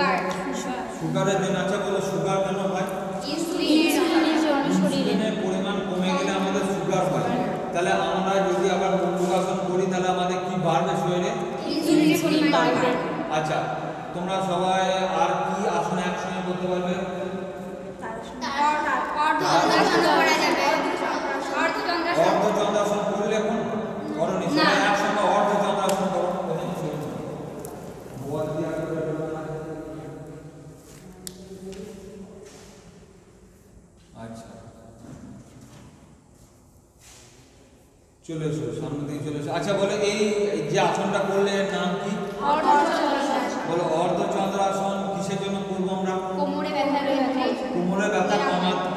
সুগারের জন্য। আচ্ছা বলো, সুগার কেন হয়? ইনসুলিনের পরিমাণ কমে গেলে আমাদের সুগার হয়। তাহলে আমরা যদি আবার মণ্ডুকাসন করি, তাহলে আমাদের কি বাড়বে শরীরে? ইনসুলিন বাড়বে। আচ্ছা, তোমরা সবাই আর কি আসন একসঙ্গে করতে পারবে? অর্ধচন্দ্রাসন করলে এখন করনি, সবাই একসঙ্গে অর্ধচন্দ্রাসন করো। আচ্ছা, চলে এসো, সামনে দিকে চলে এসো। আচ্ছা বলে, এই যে আসনটা করলে এর নাম কি? বলো, অর্ধচন্দ্রাসন কিসের জন্য করবো আমরা? কোমরে ব্যথা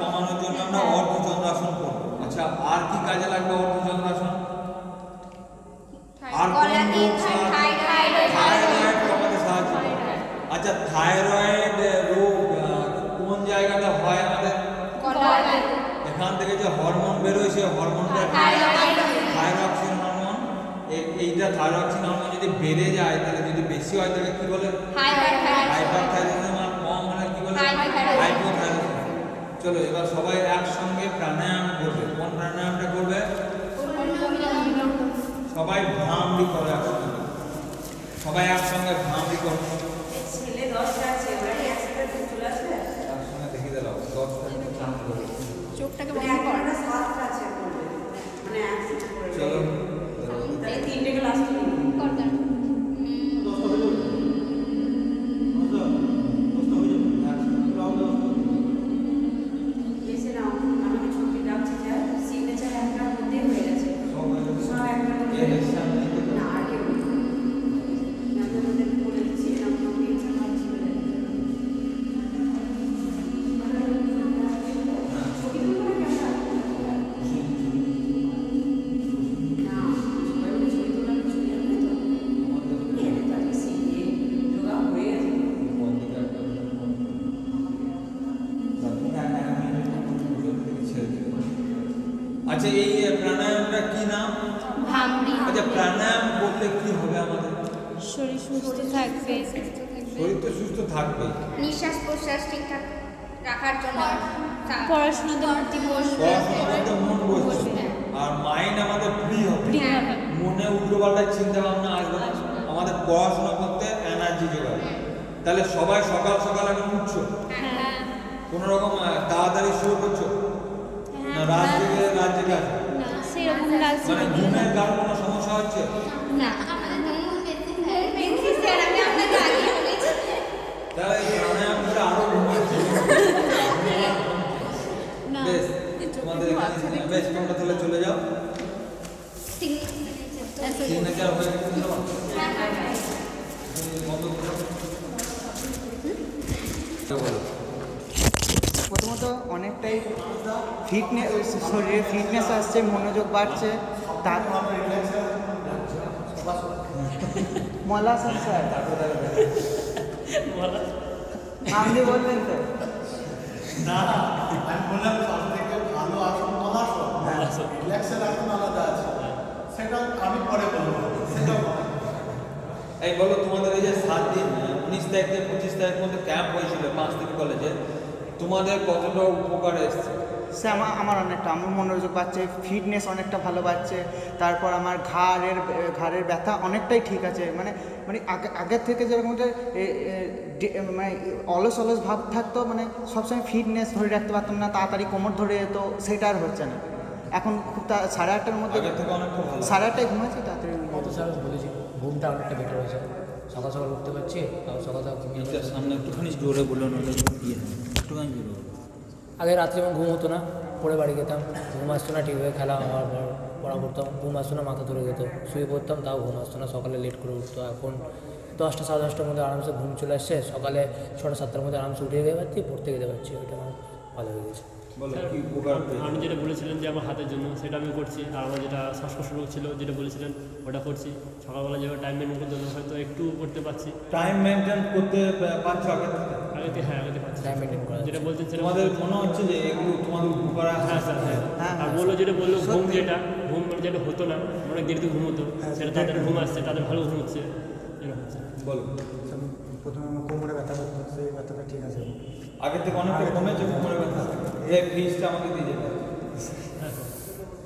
কমানোর জন্য আমরা অর্ধচন্দ্রাসন করবো। আচ্ছা, আর কি কাজে লাগবে অর্ধচন্দ্রাসন? আর থাইরয়েড কমাতে সাহায্য করে। আচ্ছা, থাইরয়েড রোগ কোন জায়গাটা হয় আমাদের? এখান থেকে যে হরমোন বেরোয়, সেই হরমোনটা থাইরক্সিন হরমোন। এইটা থাইরক্সিন হরমোন যদি বেড়ে যায়, তাহলে যদি বেশি হয় তাহলে কি বলে? হাইপারথাইরয়েডিজম। আর কম হলে কি বলে? হাইপোথাইরয়েডিজম। চলো, এবার সবাই একসঙ্গে প্রাণায়াম করবে। কোন প্রাণায়ামটা করবে? সবাই ভ্রামরি করে একসঙ্গে, সবাই একসঙ্গে ভ্রামরি করো। ছেলে 10টা আছে, ওরাই একসাথে চলে আসবে। একসঙ্গে দেখিয়ে দিলাম 10টা চাপ করে চোখটাকে বন্ধ কর। 7টা আছে, মানে একসাথে করে। চলো, তাহলে 3টা লাস্ট কর দেন। এসে নাও, আমাকে ছুটি ডাকছে, যা সিগনেচার একটার মধ্যে হয়ে গেছে। সব একটার মধ্যে না, আগে না, তোমাদের বলে দিচ্ছি না। আচ্ছা এই প্রাণায়ামটা কি নাম? ভামরি। আচ্ছা প্রাণায়াম করলে কি হবে আমাদের? শরীর সুস্থ থাকবে। শরীর তো সুস্থ থাকবে, নিঃশ্বাস প্রশ্বাস ঠিকঠাক রাখার জন্য পড়াশোনাতে মতি বসবে। পড়াশোনাতে মন বসবে, আর মাইন্ড আমাদের ফ্রি হবে, ফ্রি হবে। মনে উল্টোপাল্টা চিন্তা ভাবনা আসবে না, আমাদের পড়াশোনা করতে এনার্জি জোগাবে। তাহলে সবাই সকাল সকাল এখন উঠছো, হ্যাঁ। কোনো রকম তাড়াতাড়ি শুরু করছো না রাত জেগে আছে? না সেরকম লাগছে মানে ঘুমের কার কোনো সমস্যা হচ্ছে? না। তাহলে এই প্রাণায়াম করে আরো ঘুমাচ্ছে। না। বেশ তোমাদের এখানে বেশ তোমরা তাহলে চলে যাও। সিগনেচার হয়ে গেছে তোমার? বলো। প্রথমত অনেকটাই ফিটনেস, শরীরে ফিটনেস আসছে, মনোযোগ বাড়ছে। তার মলাসন স্যার আপনি বললেন তো? না আমি বললাম সব থেকে ভালো আসন মহাসন, রিল্যাক্সের আসন আলাদা আছে, সেটা আমি পরে বলবো। এই বলো তোমাদের এই যে 7 দিন 19 তারিখ থেকে 25 তারিখ মধ্যে ক্যাম্প হয়েছিল 5 দিন কলেজে, তোমাদের কতটা উপকার এসেছে? সে আমার অনেকটা, আমার মনোযোগ বাড়ছে, ফিটনেস অনেকটা ভালো বাড়ছে। তারপর আমার ঘাড়ের ব্যথা অনেকটাই ঠিক আছে। মানে আগের থেকে যেরকম মানে অলস ভাব থাকতো, মানে সবসময় ফিটনেস ধরে রাখতে পারতাম না, তাড়াতাড়ি কোমর ধরে যেত, সেটা আর হচ্ছে না। এখন খুব 8:30টার মধ্যে 8:30টায় ঘুমাচ্ছি, তাড়াতাড়ি স্যার বলেছি ঘুমটা অনেকটা বেটার হয়েছে, সকাল সকাল উঠতে পারছি, আর সকাল সকাল সামনে একটুখানি জোরে বলুন, একটুখানি জোরে। আগে রাত্রে যেমন ঘুম হতো না, পরে বাড়ি যেতাম, ঘুম আসতো না, ঠিকভাবে খেলা হওয়ার পর পড়া করতাম, ঘুম আসতো না, মাথা ধরে যেত, শুয়ে পড়তাম, তাও ঘুম আসতো না, সকালে লেট করে উঠতো। এখন 10টা 10:30টার মধ্যে আরামসে ঘুম চলে আসছে, সকালে 6টা 7টার মধ্যে আরামসে উঠে যেতে পারছি, পড়তে যেতে পারছি, ওইটা আমার ভালো হয়ে গেছে। আপনি যেটা বলেছিলেন যে আমার হাতের জন্য, সেটা আমি করছি। আর আমার যেটা শ্বাসকষ্ট রোগ ছিল, যেটা বলেছিলেন ওটা করছি। সকালবেলা যেভাবে টাইম মেনটেন করতে হতো, হয়তো একটু করতে পারছি। টাইম মেনটেন করতে পারছো আগে থেকে? আগে পারছি টাইম মেনটেন করা যেটা বলছেন তোমাদের মনে হচ্ছে যে এগুলো তোমাদের উপকার আছে? হ্যাঁ স্যার, হ্যাঁ। আর বললো যেটা ঘুম যেটা হতো না, অনেক দেরিতে ঘুম হতো, সেটা তাদের ঘুম আসছে, তাদের ভালো ঘুম হচ্ছে, এরকম হচ্ছে। বলো। প্রথমে আমার কোমরে ব্যথা করতো, সেই ব্যথাটা ঠিক আছে আগের থেকে অনেকটা কমেছে কোমরে ব্যথা? এই ফিসটা আমাকে দিয়ে যেতে হবে।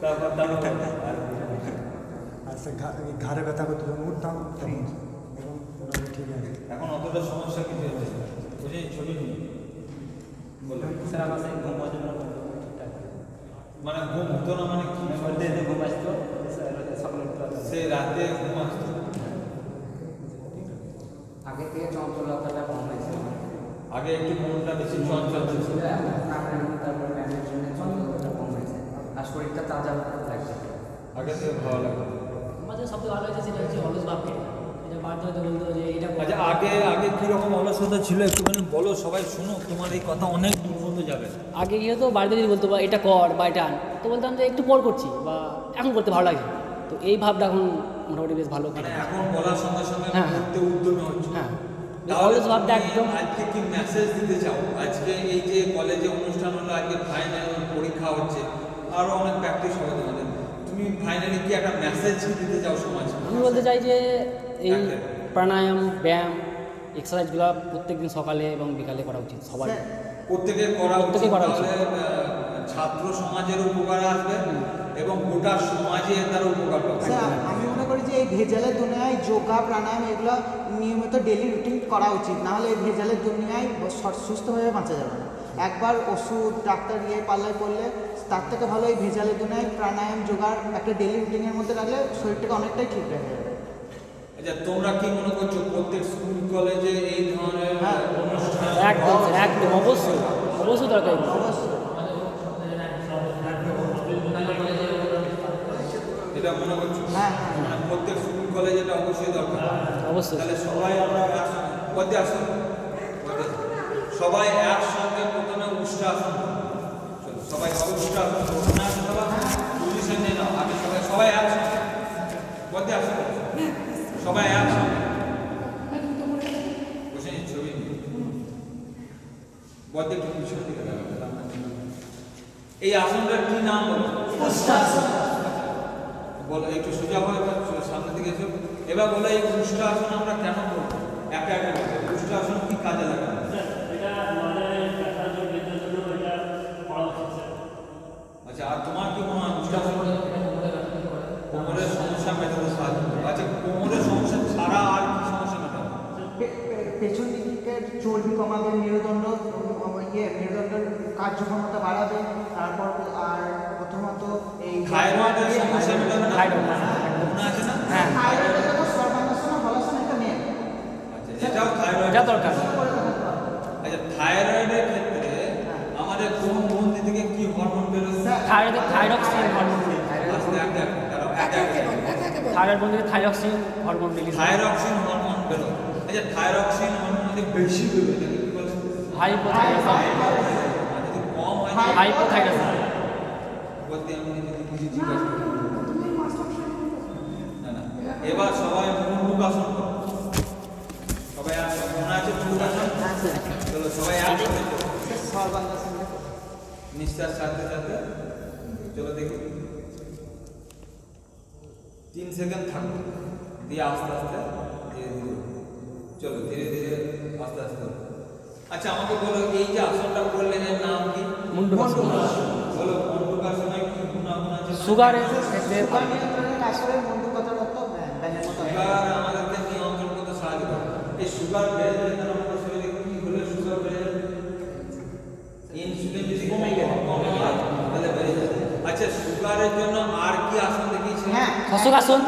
তারপর আর সে ঘাড়ে ব্যথা করতো, যখন উঠতাম তখন এবং ঠিক আছে। এখন অতটা সমস্যা কিছু হচ্ছে না, বুঝি ছবি নিয়ে বলো। স্যার আমার সেই ঘুম হতো না, মানে ঘুম হতো না মানে কি? ঘুম আসতো, সে রাতে ঘুম আসতো? আগে থেকে চঞ্চলতাটা কম হয়েছে, আগে একটু মনটা বেশি চঞ্চল ছিল, তারপর ম্যামের জন্য চঞ্চলতাটা কম হয়েছে, আর শরীরটা তাজা লাগছে। আগে থেকে ভালো লাগে। আমাদের সবথেকে ভালো হয়েছে সেটা হচ্ছে অলস ভাব কেটে, এটা বাধ্য হতে বলতো যে এটা। আচ্ছা আগে কীরকম অলসতা ছিল একটুখানি বলো, সবাই শুনো, তোমার এই কথা অনেক দূর পর্যন্ত যাবে। আগে কি হতো, বাড়িতে যদি বলতো বা এটা কর বা এটা আন, তো বলতাম যে একটু পর করছি বা এখন করতে ভালো লাগে। তো এই ভাবটা এখন মোটামুটি বেশ ভালো। মানে এখন বলার সঙ্গে সঙ্গে করতে উদ্যমী হচ্ছে। হ্যাঁ, অলস ভাবটা একদম। আজকে কি মেসেজ দিতে চাও? আজকে এই যে কলেজে অনুষ্ঠান হলো, আজকে ফাইনাল পরীক্ষা হচ্ছে, আরও অনেক প্র্যাকটিস হবে তোমাদের, তুমি ফাইনালি কি একটা মেসেজ দিতে চাও সমাজকে? আমি বলতে চাই যে এই প্রাণায়াম, ব্যায়াম, এক্সারসাইজগুলো প্রত্যেকদিন সকালে এবং বিকালে করা উচিত সবার, প্রত্যেকের করা উচিত। ছাত্র সমাজের উপকার আসবে এবং গোটা সমাজে তার উপকার পাবে। আমি মনে করি যে এই ভেজালের দুনিয়ায় যোগা, প্রাণায়াম এগুলো নিয়মিত ডেলি রুটিন করা উচিত, নাহলে এই ভেজালের দুনিয়ায় সুস্থভাবে বাঁচা যাবে না। একবার ওষুধ ডাক্তার পাল্লায় পড়লে তার থেকে ভালো এই ভেজালের দুনিয়ায় প্রাণায়াম, যোগার একটা ডেলি রুটিনের মধ্যে রাখলে শরীরটাকে অনেকটাই ঠিক রাখা যাবে। আচ্ছা তোমরা কি মনে করছো প্রত্যেক স্কুল কলেজে এই ধরনের অনুষ্ঠান? একদম অবশ্যই দরকার। এটা মনে করছো? মানে প্রত্যেক স্কুল কলেজে এটা অবশ্যই দরকার। অবশ্যই। তাহলে সবাই আমরা পদে আসুন, সবাই একসঙ্গে প্রথমে উষ্ট্রাসন। চলো সবাই উষ্ট্রাসন পজিশন নিয়ে নাও। আগে সবাই একসঙ্গে পদে আসুন, সবাই একসঙ্গে বসে ছবি পদে একটু পিছন দিকে। এই আসনটার কি নাম বলো? বলো একটু সোজা হয়ে সামনের দিকে এসো। এবার বলো এই উষ্ট্রাসন আমরা কেন করবো? একা একা বলো, উষ্ট্রাসন কি কাজে লাগে? এটা মাথায় ব্যথা জোর বেঁধে জন্য এটা করা হচ্ছে। আচ্ছা, আর তোমার কি মনে হয় উষ্ট্রাসন কোমরের সমস্যা মেটাতে সাহায্য করে? আচ্ছা, কোমরের সমস্যা ছাড়া আর কি সমস্যা মেটাবে? পেছন দিকের চর্বি কমাবে, মেরুদণ্ডের কার্যক্ষমতা বাড়াবে, তারপর আর প্রথমত এই থাইরয়েডের সমস্যা মেটাবে না? মনে আছে না? হ্যাঁ, থাইরয়েডের জন্য সর্বাঙ্গাসন হলাসন একটা মেন। আচ্ছা, এটাও থাইরয়েড এটা দরকার। আচ্ছা, থাইরয়েডের ক্ষেত্রে আমাদের কোন গ্রন্থি থেকে কি হরমোন বেরোচ্ছে? Thyroxine hormone. থাইরয়েড গ্রন্থি থেকে thyroxine hormone release. Thyroxine hormone বেরোয়। আচ্ছা, থাইরক্সিন হরমোন যদি বেশি বেরোয় তাহলে কি বলে? হাইপোথাইরয়েডিজম। যদি কম হয় হাইপোথাইরয়েডিজম। বলতে আমি যদি কিছু জিজ্ঞাসা করি। না না, এবার সবাই মুন্ডুকাসন করো। সবাই আসো, মনে আছে মুন্ডুকাসন? চলো সবাই একসাথে করো। সর্বাঙ্গাসন নিঃশ্বাস ছাড়তে ছাড়তে চলো দেখি 3 সেকেন্ড থাকো, দিয়ে আস্তে আস্তে ধীরে ধীরে চলো, ধীরে ধীরে আস্তে আস্তে। আচ্ছা, আমাকে বলো এই যে আসনটা করলেন এর নাম কি? মুন্ডুকাসন। বলো মুন্ডুকাসনে কি গুণাগুণ আছে? সুগারের সুগার নিয়ন্ত্রণের আসলে মুন্ডুকাসন মতো ব্যায়ামের মতো। সুগার আমাদেরকে নিয়ন্ত্রণ করতে সাহায্য করে। এই সুগার বেড়ে গেলে তাহলে আমাদের শরীরে কি হলে সুগার বেড়ে যাবে? ইনসুলিন যদি কমে যায় তাহলে বেড়ে যাবে। আচ্ছা, সুগারের জন্য আর কি আসন দেখিয়েছে? হ্যাঁ, শশকাসন।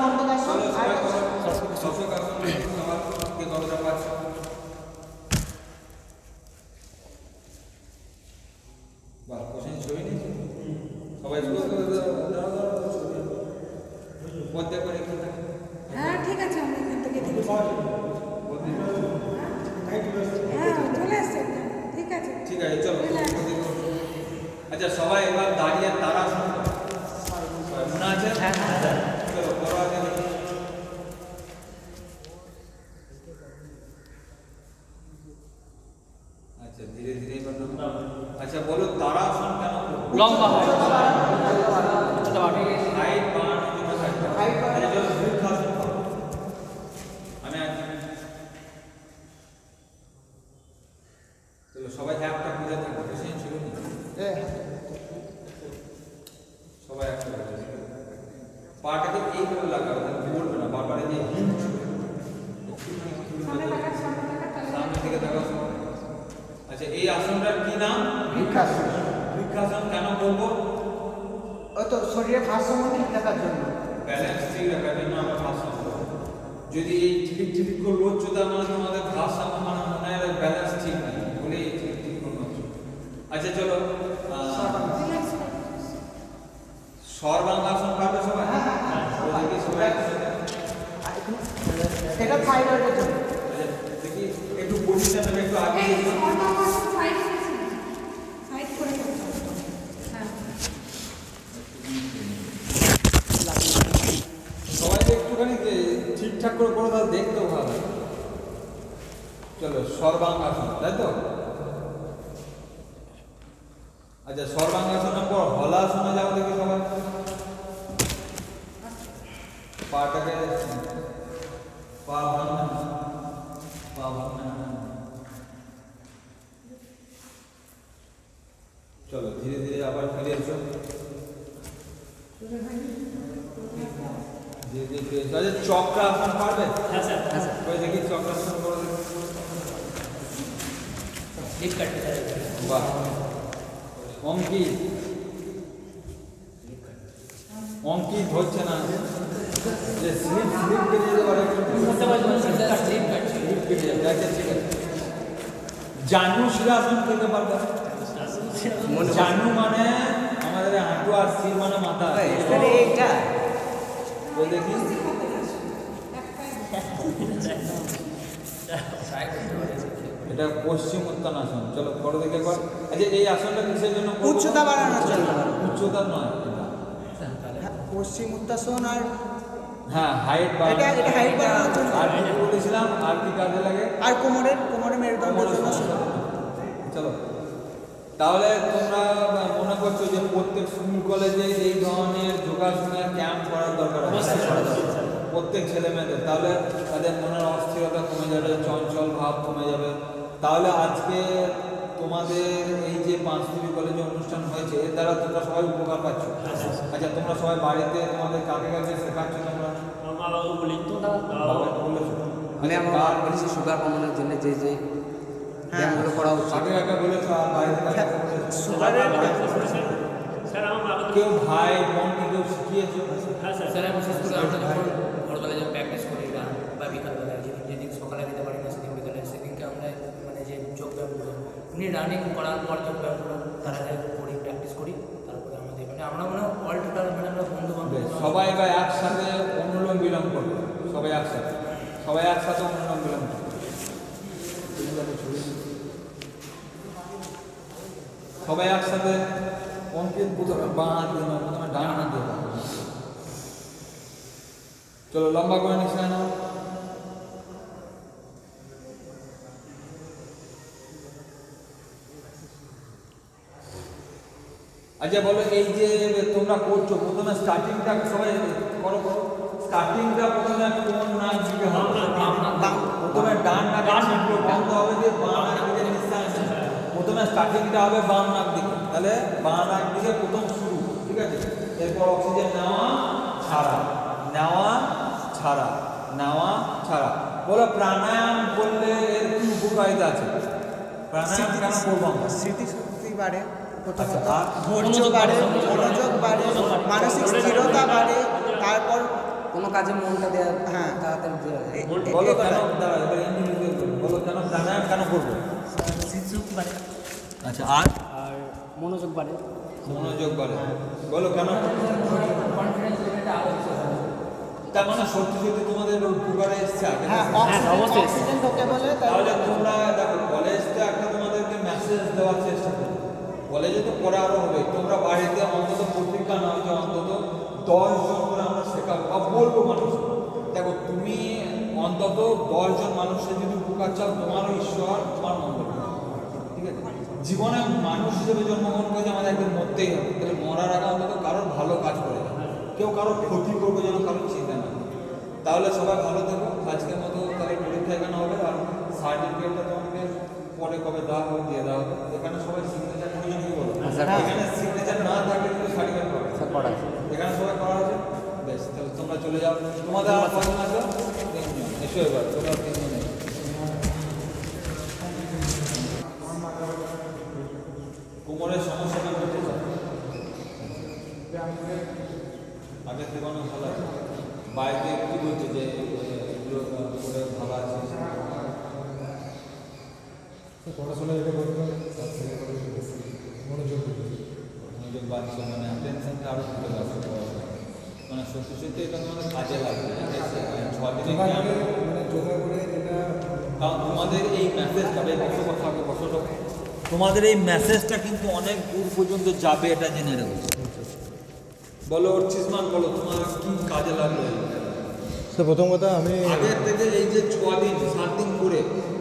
চলো সবাই করো শশকাসন। সবার কে কতটা পারছে? বাহ, কোশ্চেন ছবি নিয়েছে সবাই। প্রত্যেক করে কি থাকে? হ্যাঁ ঠিক আছে, আমরা এখান থেকে দেখি। হ্যাঁ চলে আসছে, ঠিক আছে ঠিক আছে, চলো। আচ্ছা, সবাই এবার দাঁড়িয়ে তারাসন করো। মনে আছে? চলো করো আগে দেখি। আচ্ছা, ধীরে ধীরে এবার নামো। আচ্ছা, বলো তারাসন কেন করবো? লম্বা হয়। হাইট বাড়ানোর জন্য থাকবে। আচ্ছা, চলো বৃক্ষাসন করো। আমি আছি। চলো সবাই একটা পূজা থাকবে, বেশি ছিল না। সবাই একটা পূজা পাটাকে এইভাবে লাগাবে, বলবে না বারবার। এই যে সামনে থেকে দেখাও। আচ্ছা, এই আসনটার কি নাম? বৃক্ষাসন। বৃক্ষাসন কেন করবো? ওই তো শরীরের ভারসাম্য ঠিক রাখার জন্য, ব্যালেন্স ঠিক রাখার জন্য আমরা ভারসাম্য করবো। যদি এই ঝিলিক ঝিলিক করে রোচ্চতা মানে তোমাদের ভারসাম্য মানে মনে হয় ব্যালেন্স ঠিক নেই বলে এই ঝিলিক ঝিলিক করে রোচ্চ। আচ্ছা, চলো সর্বাঙ্গাসন পারবে সবাই? দেখি সবাই এটা থাইরয়েডের জন্য। দেখি একটু পজিশন একটু আগে সবাই একটুখানি ঠিকঠাক করে করো, তাহলে দেখতেও ভালো লাগে। চলো সর্বাঙ্গাসন, তাই তো? আচ্ছা, সর্বাঙ্গাসনের পর হলাসনে যাও দেখি সবাই। পাটাকে পা ভাঙবে না, পা ভাঙবে না। চলো ধীরে ধীরে আবার ফিরে এসো। ধীরে ধীরে ফিরে এসো। আচ্ছা, চক্রাসন পারবে? হ্যাঁ স্যার, হ্যাঁ স্যার। ওই দেখি চক্রাসন করো দেখি। বাহ, অঙ্কিত অঙ্কিত হচ্ছে না, যে স্লিপ স্লিপ কেটে যেতে পারে। ঠিক আছে, জানু শিরাসন করতে পারবে? জানু মানে আমাদের হাঁটু আর শির মানে মাথা। এইটা ওই দেখি এটা পশ্চিম উত্তানাসন। চলো করো দেখে একবার। আচ্ছা, এই আসনটা কিসের জন্য? উচ্চতা বাড়ানোর জন্য। উচ্চতা নয়, পশ্চিম উত্তাসন আর হ্যাঁ হাইট এটা হাইট বাড়ানোর জন্য। আর কি বলেছিলাম, আর কি কাজে লাগে? আর কোমরের মেরুদণ্ডের জন্য। চলো তাহলে তোমরা মনে করছো যে প্রত্যেক স্কুল কলেজে এই ধরনের যোগাসনের ক্যাম্প করার দরকার আছে প্রত্যেক ছেলে মেয়েদের, তাহলে তাদের মনের অস্থিরতা কমে যাবে, চঞ্চল ভাব কমে যাবে। তাহলে আজকে তোমাদের এই যে পাঁচতুলি কলেজে অনুষ্ঠান হয়েছে এর দ্বারা তোমরা সবাই উপকার পাচ্ছ। আচ্ছা তোমরা সবাই বাড়িতে তোমাদের কাকে কাকে শেখাচ্ছ তোমরা? বাবাকে বলি তো, বাবাকে বলেছো? মানে আমার বলেছি সুগার কমানোর জন্য যে যে ব্যায়ামগুলো করা উচিত। কাকে কাকে বলেছো আর বাড়িতে কাকে বলেছো? সুগারের স্যার আমার বাবাকে কেউ ভাই বোন কেউ শিখিয়েছো? হ্যাঁ স্যার। স্যার বিশেষ করে আমরা যখন ভোরবেলা যখন প্র্যাকটিস করি গান বা বিকালবেলা যেদিন সকালে দিতে পারি না সেদিন বিকালে, সেদিনকে আমরা মানে যে যোগ ব্যায়ামগুলো এমনি রানিং করার পর যোগ ব্যায়ামগুলো তার আগে করি, প্র্যাকটিস করি, তারপরে আমাদের মানে আমরা মনে হয় অল টোটাল মানে আমরা বন্ধু বান্ধব সবাই বা একসাথে অনুলোম বিলোম করবে, সবাই একসাথে অনুলোম বিলোম করবে। সবাই একসাথে অঙ্কিত প্রথমে বাঁ হাত দিয়ে নাও, প্রথমে ডান হাত দিয়ে নাও। চলো লম্বা করে নিচে নাও। আচ্ছা বলো এই যে তোমরা করছো প্রথমে স্টার্টিংটা সবাই করো, স্টার্টিংটা প্রথমে কোন নাক দিকে হবে? প্রথমে ডান নাক বন্ধ হবে, দিয়ে বাঁ নাক দিকে নিঃশ্বাস। প্রথমে স্টার্টিংটা হবে বাম নাক দিকে, তাহলে বাঁ নাক দিকে প্রথম শুরু, ঠিক আছে? এরপর অক্সিজেন নেওয়া ছাড়া, নেওয়া ছাড়া, নেওয়া ছাড়া। বলো প্রাণায়াম করলে এর কি উপকারিতা আছে? প্রাণায়াম কেন করবো আমরা? স্মৃতিশক্তি বাড়ে, আচ্ছা, আর ধৈর্য বাড়ে, মনোযোগ বাড়ে, মানসিক স্থিরতা বাড়ে, তারপর কোনো কাজে মনটা দেওয়া, হ্যাঁ তাড়াতাড়ি বলো কেন, এবার ইংরেজিতে বলো কেন প্রাণায়াম কেন করবো? স্মৃতিশক্তি বাড়ে। আচ্ছা, আর আর মনোযোগ বাড়ে। মনোযোগ বাড়ে, বলো কেন? কনফিডেন্স লেভেলটা আরো বেশি হয়। তার মানে সত্যি সত্যি তোমাদের উপকারে এসছে আগে? হ্যাঁ অক্সিজেন ঢোকে বলে। তাহলে তোমরা দেখো কলেজটা একটা তোমাদেরকে মেসেজ দেওয়ার চেষ্টা করো, কলেজে তো পড়া আরও হবে, তোমরা বাড়িতে অন্তত প্রতিজ্ঞা নাও যে অন্তত 10 জন করে আমরা শেখাবো বা বলবো মানুষ। দেখো তুমি অন্তত 10 জন মানুষের যদি উপকার চাও, তোমারও ঈশ্বর তোমার মঙ্গল, ঠিক আছে? জীবনে মানুষ হিসেবে জন্মগ্রহণ করেছে, আমাদের একদিন মরতেই হবে, তাহলে মরার আগে অন্তত কারোর ভালো কাজ করে যাবে, কেউ কারোর ক্ষতি করবে যেন কারোর চিন্তা না। তাহলে সবাই ভালো থেকো, আজকের মতো তাহলে পরীক্ষা এখানে হবে, আর সার্টিফিকেটটা তোমাকে পরে কবে দেওয়া হবে দিয়ে দেওয়া হবে। এখানে সবাই সিগনেচার প্রয়োজন কি বলো? এখানে সিগনেচার না থাকলে কিন্তু সার্টিফিকেট পাবে, এখানে সবাই করা আছে। বেশ, তাহলে তোমরা চলে যাও। তোমাদের আর কজন আছে? 3 জন। এসো এবার তোমরা 3 জন এসো। কোমরের সমস্যাটা করতে চাও? আগের থেকে অনেক ভালো আছে। বাড়িতে কি বলছে যে এগুলো করে ভালো আছে? পড়াশোনা যেটা করতে হবে তার থেকে মনোযোগ বাড়ছে, মানে টেনশনটা আরও ঘুরে যাচ্ছে, মানে সত্যি সত্যি এটা তোমাদের কাজে লাগবে। 6 দিনে মানে যোগা করে যেটা, কারণ তোমাদের এই মেসেজটা তোমাদের এই মেসেজটা কিন্তু অনেক দূর পর্যন্ত যাবে, এটা জেনে রাখো। বলো চিসমান, বলো তোমার কি কাজে লাগলো? স্যার প্রথম কথা আমি আগের থেকে এই যে 6 দিন 7 দিন করে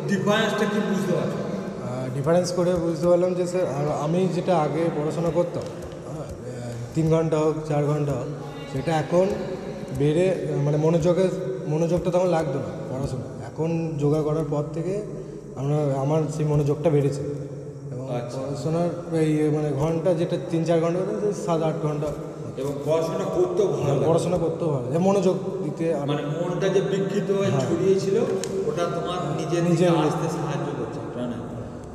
ডিফারেন্সটা কি বুঝতে পারছো? ডিফারেন্স করে বুঝতে পারলাম যে স্যার আমি যেটা আগে পড়াশোনা করতাম 3 ঘন্টা হোক 4 ঘন্টা হোক, সেটা এখন বেড়ে মানে মনোযোগটা তখন লাগতো না পড়াশোনা। এখন যোগা করার পর থেকে আমার সেই মনোযোগটা বেড়েছে এবং পড়াশোনার মানে ঘন্টা যেটা 3-4 ঘন্টা 7-8 ঘন্টা, এবং পড়াশোনা করতেও ভালো, পড়াশোনা করতেও ভালো, মনোযোগ দিতে, মানে মনটা যে বিক্ষিপ্ত হয়ে ছড়িয়েছিল ওটা তোমার নিজে আসতে সাহায্য করছে প্রাণায়াম।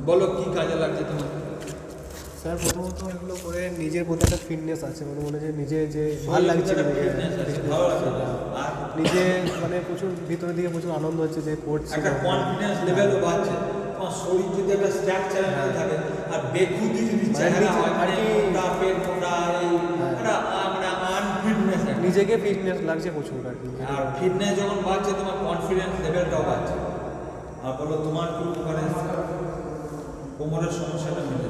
বলো কি কাজে লাগছে তোমার? স্যার প্রথমত এগুলো করে নিজের প্রতি একটা ফিটনেস আছে, মানে মনে যে নিজে যে ভালো লাগছে, আর নিজে মানে প্রচুর ভিতরের দিকে প্রচুর আনন্দ হচ্ছে যে করছি, একটা কনফিডেন্স লেভেলও বাড়ছে। তোমার শরীর যদি একটা স্ট্রাকচারের মধ্যে থাকে আর বেখুদি যদি চেহারা হয়, মানে মোটা পেট মোটা, এই একটা মানে আনফিটনেস, নিজেকে ফিটনেস লাগছে প্রচুর আর কি। আর ফিটনেস যখন বাড়ছে তোমার কনফিডেন্স লেভেলটাও বাড়ছে। আর বলো তোমার কি উপকারে কোমরের সমস্যাটা মিলে,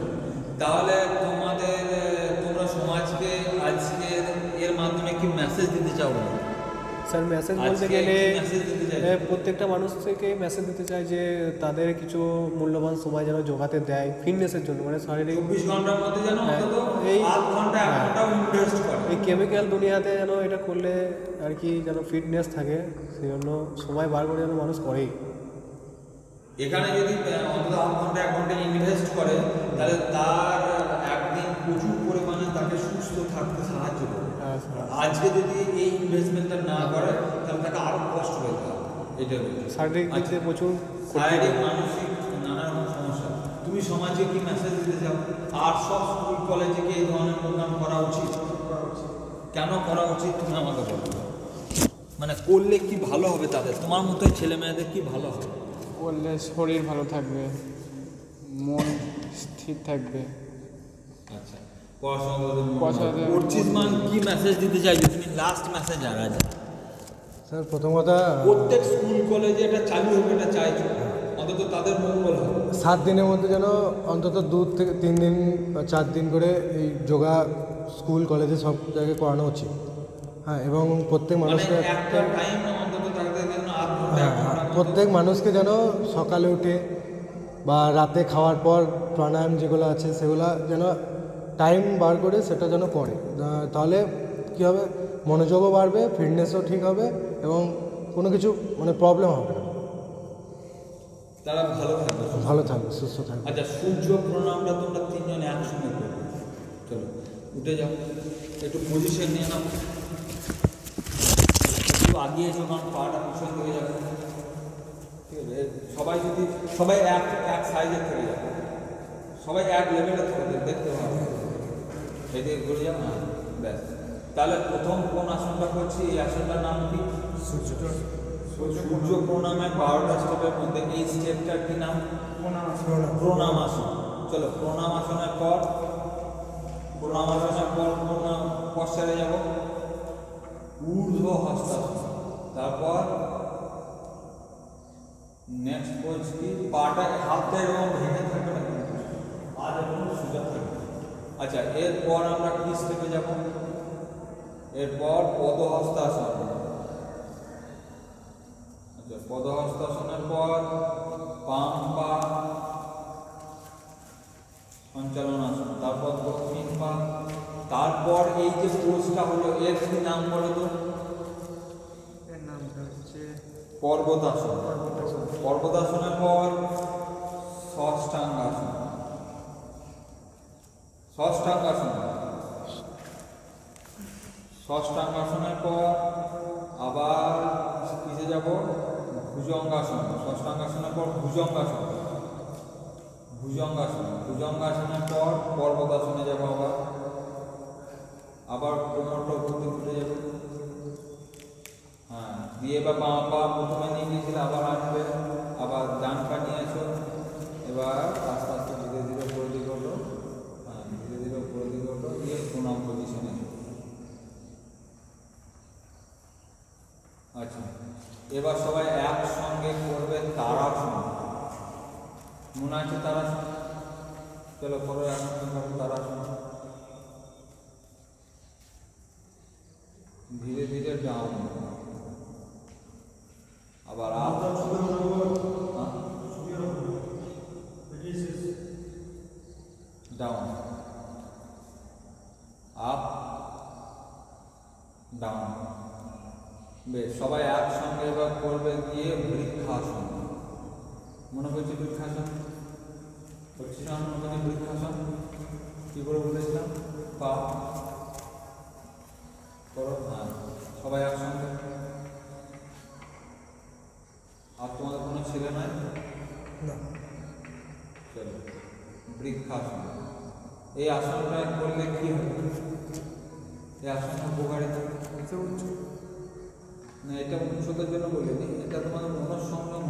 তাহলে তোমরা সমাজকে আজকে এর মাধ্যমে কি মেসেজ দিতে চাও? স্যার মেসেজ বলতে গেলে প্রত্যেকটা মানুষ থেকে মেসেজ দিতে চাই যে তাদের কিছু মূল্যবান সময় যেন জোগাতে দেয় ফিটনেসের জন্য, মানে শারীরিক 24 ঘন্টার মধ্যে যেন অন্তত আধ ঘন্টা 1 ঘন্টাও ইনভেস্ট করে। এই কেমিক্যাল দুনিয়াতে যেন এটা করলে আর কি যেন ফিটনেস থাকে, সেই জন্য সময় বার করে যেন মানুষ করেই। এখানে যদি অন্তত আধ ঘন্টা 1 ঘন্টা ইনভেস্ট করে তাহলে তার একদিন প্রচুর পরিমাণে তাকে সুস্থ থাকতে সাহায্য করবে। আজকে যদি এই ইনভেস্টমেন্টটা না করে তাহলে তাকে আরো কষ্ট পেতে হবে। এটা শারীরিক দিক থেকে প্রচুর শারীরিক মানসিক নানা রকম সমস্যা। তুমি সমাজে কি মেসেজ দিতে চাও? আর সব স্কুল কলেজে কি এই ধরনের প্রোগ্রাম করা উচিত? কেন করা উচিত তুমি আমাকে বলো, মানে করলে কি ভালো হবে তাদের, তোমার মতো ছেলে মেয়েদের কি ভালো হবে? করলে শরীর ভালো থাকবে, মন স্থির থাকবে। আচ্ছা, পড়াশোনা কি মেসেজ দিতে চাইছো তুমি? লাস্ট মেসেজ আর আছে স্যার প্রথম কথা, প্রত্যেক স্কুল কলেজে এটা চালু হবে, এটা চাইছো অন্তত তাদের মঙ্গল হবে। 7 দিনের মধ্যে যেন অন্তত 2 থেকে 3 দিন বা 4 দিন করে এই যোগা স্কুল কলেজে সব জায়গায় করানো উচিত। হ্যাঁ, এবং প্রত্যেক মানুষকে প্রত্যেক মানুষকে যেন সকালে উঠে বা রাতে খাওয়ার পর প্রাণায়াম যেগুলো আছে সেগুলো যেন টাইম বার করে সেটা যেন করে, তাহলে কী হবে, মনোযোগও বাড়বে, ফিটনেসও ঠিক হবে এবং কোনো কিছু মানে প্রবলেম হবে না, তারা ভালো থাকবে, সুস্থ থাকবে। আচ্ছা, সূর্য প্রণামটা তোমরা 3 জনে একসঙ্গে করবে। চলো উঠে যাও, একটু পজিশন নিয়ে নাও, একটু আগিয়ে এসো, কারণ পাটা পিছন দিকে যাবে। ঠিক আছে, সবাই এক সাইজের থেকে যাবে, সবাই এক লেভেলে থাকবে, দেখতে পাবে। এদিকে ঘুরে যাও না, ব্যাস। তাহলে প্রথম কোন আসনটা করছি, এই আসনটার নাম কি? সূর্য প্রণামের 12টা স্টেপের মধ্যে এই স্টেপটার কি নাম? প্রণাম আসন। চলো প্রণাম আসনের পর পশ্চারে যাব ঊর্ধ্ব হস্তাসন, তারপর নেক্সট পোজ কি? পাটা হাতে এবং ভেঙে থাকবে না, আর এবং সোজা থাকবে। আচ্ছা, এরপর আমরা কি স্টেপে যাব? এরপর পদহস্তাসন। আচ্ছা, পদহস্তাসনের পর বাম পা সঞ্চালন আসন, তারপর দক্ষিণ পা, তারপর এই যে পোজটা হলো এর কি নাম বলো তো? এর নামটা হচ্ছে পর্বতাসন। পর্বতাসনের পর ষষ্ঠাঙ্গাসন। ষষ্ঠাঙ্গাসনের পর আবার কিসে যাব? ভুজঙ্গাসন। ষষ্ঠাঙ্গাসনের পর ভুজঙ্গাসন। ভুজঙ্গাসনের পর পর্বতাসনে যাব, আবার কোমরটা ঘুরতে ঘুরে যাবে। হ্যাঁ, দিয়ে বা বাঁ পা প্রথমে নিয়ে গিয়েছিল, আবার আসবে, আবার ডান পা নিয়ে আসো। এবার আস্তে আস্তে ধীরে ধীরে উপরের দিকে হলো, হ্যাঁ ধীরে ধীরে উপরের দিকে হলো, দিয়ে প্রণাম পজিশনে। আচ্ছা, এবার সবাই একসঙ্গে করবে তারাসন। মনে আছে তারাসন? চলো করো, একসঙ্গে করো তারাসন। ধীরে ধীরে ডাউন, আবার আপ, ডাউন, আপ, ডাউন। বেশ, সবাই একসঙ্গে এবার করবে গিয়ে বৃক্ষাসন। মনে করছি বৃক্ষাসন করছি না? মনে করছি বৃক্ষাসন কি করে বলেছিলাম? পা করো, হ্যাঁ সবাই একসঙ্গে। আর তোমাদের কোনো ছেলে নাই? চলো বৃক্ষাসন। এই আসনটা করলে কি হবে? এই আসনটা উপকারিতা না, এটা উচ্চতার জন্য বলিনি, এটা তোমাদের মনঃসংযম।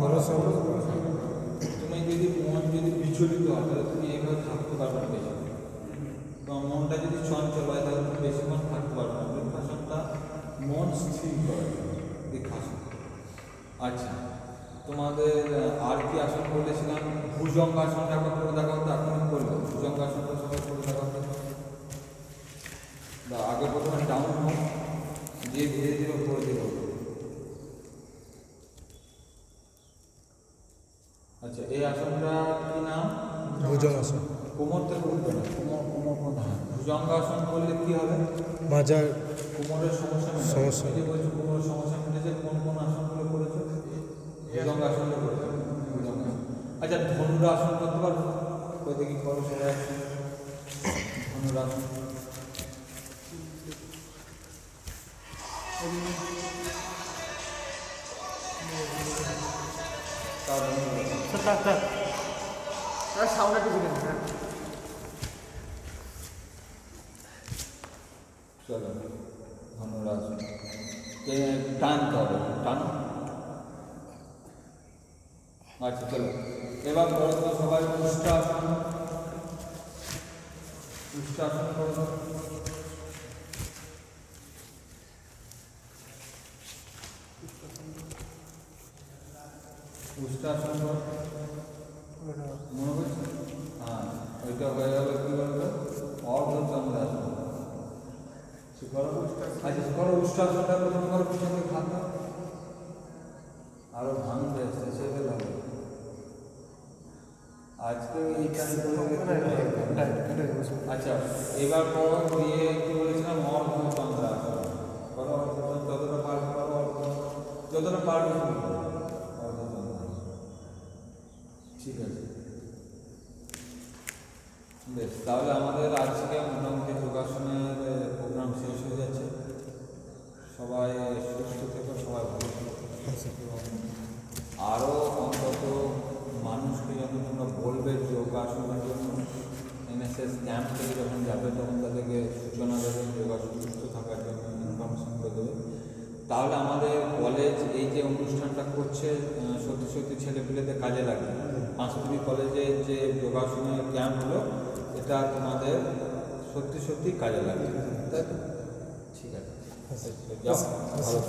তুমি যদি মন যদি বিচলিত হয় তাহলে তুমি এইভাবে থাকতে পারবে না বেশি। তোমার মনটা যদি চঞ্চল হয় তাহলে তুমি বেশিক্ষণ থাকতে পারবে না। বৃক্ষাসনটা মন স্থির করে, বৃক্ষাসন। আচ্ছা, তোমাদের আর কি আসন বলেছিলাম? ভুজঙ্গাসনটা একবার করে দেখাও তো, এখন করলো ভুজঙ্গাসনটা সবাই করে দেখাও তো। আগে প্রথমে ডাউন হোক, দিয়ে ধীরে ধীরে উপরে দিকে ভুজঙ্গাসন। কোমর থেকে উঠবে না, ভুজঙ্গাসন করলে কি হবে? মাজার কোমরের সমস্যা সমস্যা যে বলছো কোমরের সমস্যা মিটেছে, কোন কোন আসনগুলো করেছো? ভুজঙ্গাসনটা করতে হবে, ভুজঙ্গাসন। আচ্ছা, ধনুরাসন করতে পারবো? ওই দেখি করো সবাই, ধনুরাসন। চলো ধনুরাসন টানতে হবে, টানো। আচ্ছা চলো, এবার করো তো সবাই উষ্ট্রাসন। উষ্ট্রাসন করো। উষ্ট্রাসন করো, মনে করছে? হ্যাঁ, ওইটা হয়ে গেল কি বলতো, অর্ধচন্দ্রাসন। আচ্ছা করো উষ্ট্রাসনটা প্রথম করো, পিছনে ভাঙো, আরো ভাঙবে সেটা হবে। আজকে এইটা আচ্ছা, এবার করো দিয়ে কি বলেছিলাম, অর্ধচন্দ্রাসন করো। যতটা পারবে করো, যতটা পারবে অর্ধচন্দ্রাসন। ঠিক আছে, বেশ। তাহলে আমাদের আজকে মোটামুটি যোগাসনের প্রোগ্রাম শেষ হয়ে যাচ্ছে। সবাই সুস্থ থেকো, সবাই ভালো থেকো, এবং আরও অন্তত মানুষকে যখন তোমরা বলবে যোগাসনের জন্য, এনএসএস ক্যাম্প থেকে যখন যাবে তখন তাদেরকে সূচনা দেবে, যোগাসন সুস্থ থাকার জন্য ইনফরমেশন করে দেবে। তাহলে আমাদের কলেজ এই যে অনুষ্ঠানটা করছে সত্যি সত্যি ছেলেপিলেদের কাজে লাগবে। পাঁচপুরি কলেজে যে যোগাসনের ক্যাম্প হলো, এটা তোমাদের সত্যি সত্যি কাজে লাগবে, তাই তো? ঠিক আছে, যাও, ভালো।